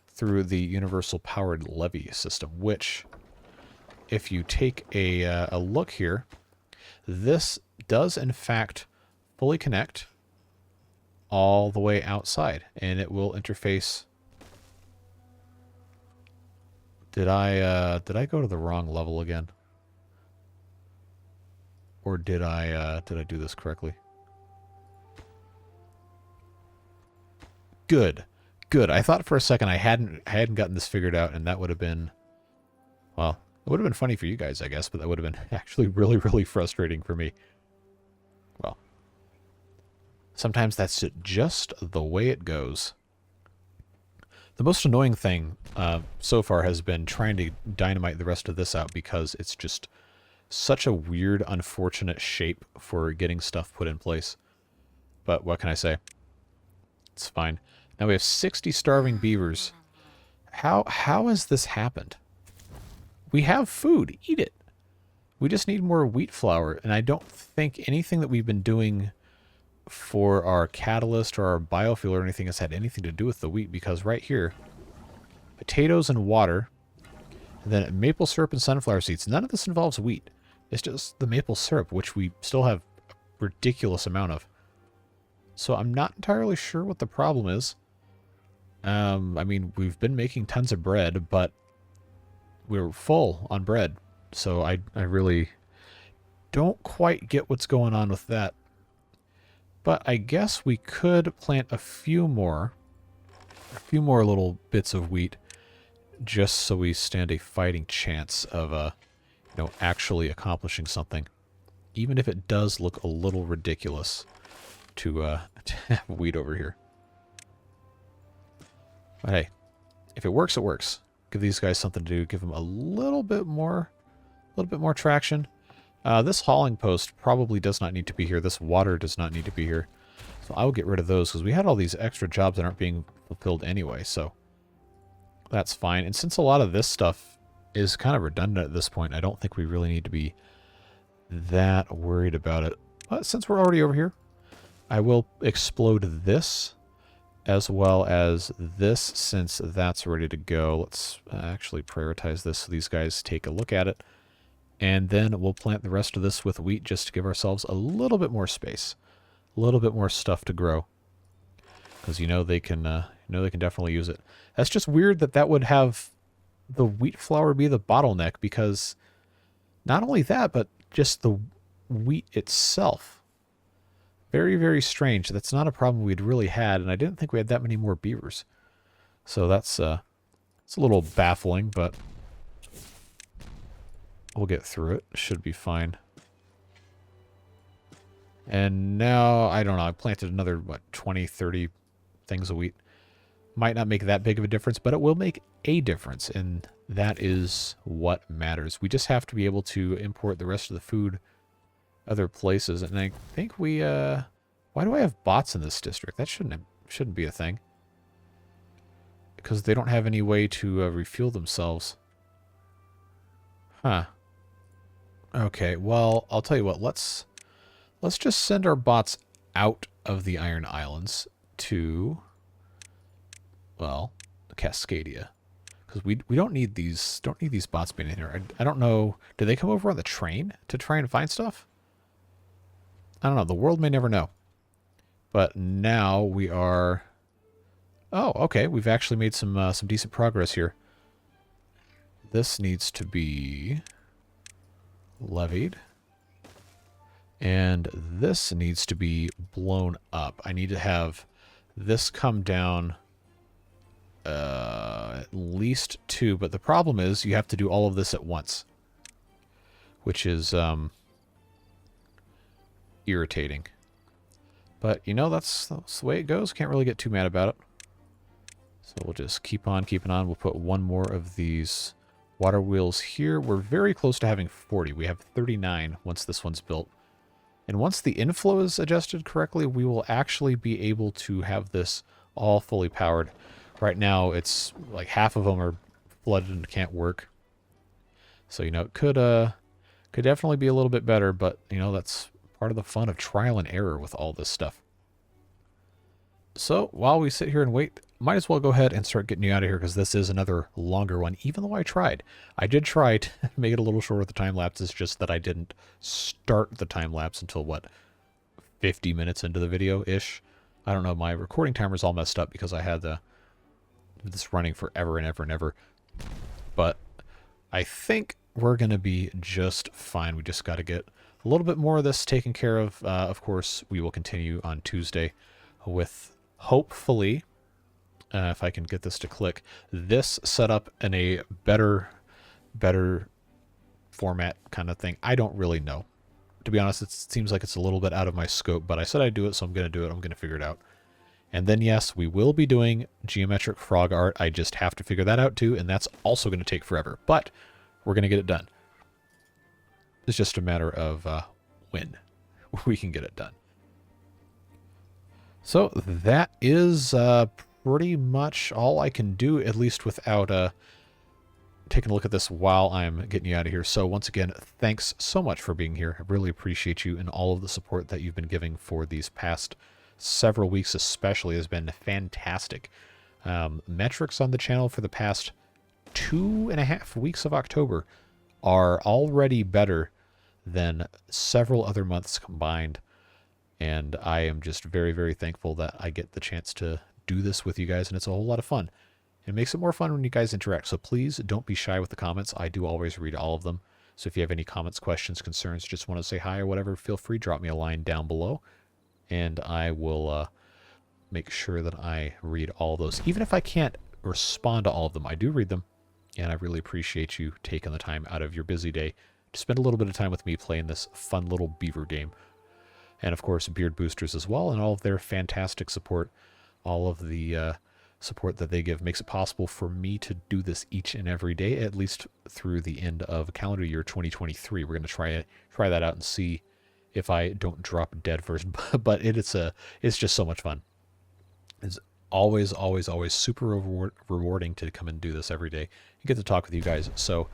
through the universal powered levy system, which, if you take a look here, this does in fact fully connect all the way outside, and it will interface. Did I go to the wrong level again? Or did I do this correctly? Good. Good. I thought for a second I hadn't gotten this figured out, and that would have been, well, it would have been funny for you guys, I guess, but that would have been actually really, really frustrating for me. Well, sometimes that's just the way it goes. The most annoying thing so far has been trying to dynamite the rest of this out because it's just such a weird, unfortunate shape for getting stuff put in place. But what can I say? It's fine. Now we have 60 starving beavers. How has this happened? We have food. Eat it. We just need more wheat flour, and I don't think anything that we've been doing for our catalyst or our biofuel or anything has had anything to do with the wheat, because right here, potatoes and water, and then maple syrup and sunflower seeds. None of this involves wheat. It's just the maple syrup, which we still have a ridiculous amount of. So I'm not entirely sure what the problem is. I mean, we've been making tons of bread, but we're full on bread. So I really don't quite get what's going on with that. But I guess we could plant a few more little bits of wheat, just so we stand a fighting chance of, you know, actually accomplishing something, even if it does look a little ridiculous to have wheat over here. But hey, if it works, it works. Give these guys something to do. Give them a little bit more traction. This hauling post probably does not need to be here. This water does not need to be here. So I will get rid of those because we had all these extra jobs that aren't being fulfilled anyway. So that's fine. And since a lot of this stuff is kind of redundant at this point, I don't think we really need to be that worried about it. But since we're already over here, I will explode this as well as this, since that's ready to go. Let's actually prioritize this so these guys take a look at it. And then we'll plant the rest of this with wheat just to give ourselves a little bit more space, a little bit more stuff to grow, because you know they can definitely use it. That's just weird that that would have the wheat flour be the bottleneck, because not only that, but just the wheat itself. Very, very strange. That's not a problem we'd really had, and I didn't think we had that many more beavers. So that's it's a little baffling, but we'll get through it. Should be fine. And now, I don't know, I planted another, what, 20, 30 things of wheat. Might not make that big of a difference, but it will make a difference, and that is what matters. We just have to be able to import the rest of the food other places, and I think we, why do I have bots in this district? That shouldn't be a thing. Because they don't have any way to refuel themselves. Huh. Okay, well, I'll tell you what, let's just send our bots out of the Iron Islands to, well, Cascadia. Because we don't need these bots being in here. I don't know. Do they come over on the train to try and find stuff? I don't know. The world may never know. But now we are... Oh, okay. We've actually made some decent progress here. This needs to be levied. And this needs to be blown up. I need to have this come down at least 2. But the problem is you have to do all of this at once. Which is irritating. But, you know, that's the way it goes. Can't really get too mad about it. So we'll just keep on keeping on. We'll put one more of these water wheels here. We're very close to having 40. We have 39 once this one's built. And once the inflow is adjusted correctly, we will actually be able to have this all fully powered. Right now, it's like half of them are flooded and can't work. So, you know, it could definitely be a little bit better, but, you know, that's part of the fun of trial and error with all this stuff. So, while we sit here and wait, might as well go ahead and start getting you out of here, because this is another longer one, even though I tried. I did try to make it a little shorter with the time lapse. It's just that I didn't start the time lapse until, what, 50 minutes into the video-ish? I don't know, my recording timer's all messed up because I had this running forever and ever and ever. But I think we're going to be just fine. We just got to get a little bit more of this taken care of. Of course, we will continue on Tuesday with, hopefully, if I can get this to click, this set up in a better format kind of thing. I don't really know. To be honest, it seems like it's a little bit out of my scope, but I said I'd do it, so I'm going to do it. I'm going to figure it out. And then, yes, we will be doing geometric frog art. I just have to figure that out, too, and that's also going to take forever. But we're going to get it done. It's just a matter of when we can get it done. So that is pretty much all I can do, at least without taking a look at this while I'm getting you out of here. So once again, thanks so much for being here. I really appreciate you and all of the support that you've been giving for these past several weeks especially has been fantastic. Metrics on the channel for the past 2.5 weeks of October are already better than several other months combined. And I am just very, very thankful that I get the chance to do this with you guys, and it's a whole lot of fun. It makes it more fun when you guys interact, so please don't be shy with the comments. I do always read all of them. So if you have any comments, questions, concerns, just want to say hi or whatever, feel free, drop me a line down below, and I will make sure that I read all of those. Even if I can't respond to all of them, I do read them, and I really appreciate you taking the time out of your busy day to spend a little bit of time with me playing this fun little beaver game. And of course, Beard Boosters as well, and all of their fantastic support. All of the support that they give makes it possible for me to do this each and every day, at least through the end of calendar year 2023. We're going to try that out and see if I don't drop dead first. But it's just so much fun. It's always super rewarding to come and do this every day and get to talk with you guys. So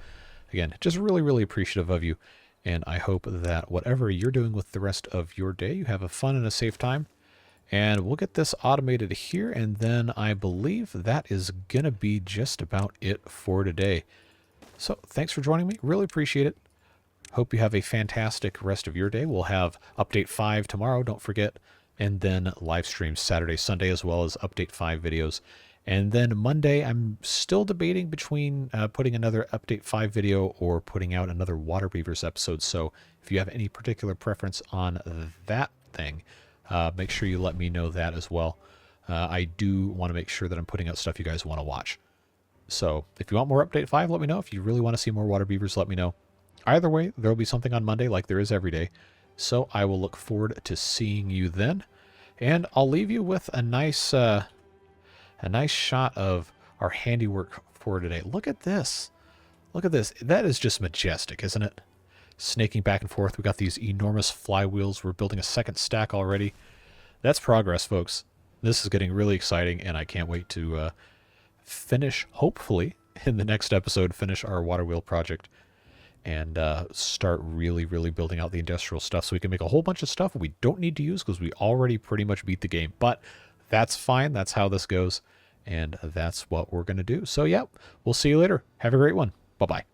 again, just really appreciative of you. And I hope that whatever you're doing with the rest of your day, you have a fun and a safe time. And we'll get this automated here, and then I believe that is going to be just about it for today. So thanks for joining me. Really appreciate it. Hope you have a fantastic rest of your day. We'll have Update 5 tomorrow, don't forget. And then live streams Saturday, Sunday, as well as Update 5 videos. And then Monday, I'm still debating between putting another Update 5 video or putting out another Water Beavers episode. So if you have any particular preference on that thing, make sure you let me know that as well. I do want to make sure that I'm putting out stuff you guys want to watch. So if you want more Update 5, let me know. If you really want to see more Water Beavers, let me know. Either way, there will be something on Monday like there is every day. So I will look forward to seeing you then. And I'll leave you with a nice shot of our handiwork for today. Look at this. Look at this. That is just majestic, isn't it? Snaking back and forth. We got these enormous flywheels. We're building a second stack already. That's progress, folks. This is getting really exciting, and I can't wait to finish, hopefully, in the next episode, finish our water wheel project and start really building out the industrial stuff so we can make a whole bunch of stuff we don't need to use because we already pretty much beat the game. But that's fine. That's how this goes. And that's what we're going to do. So, yeah, we'll see you later. Have a great one. Bye-bye.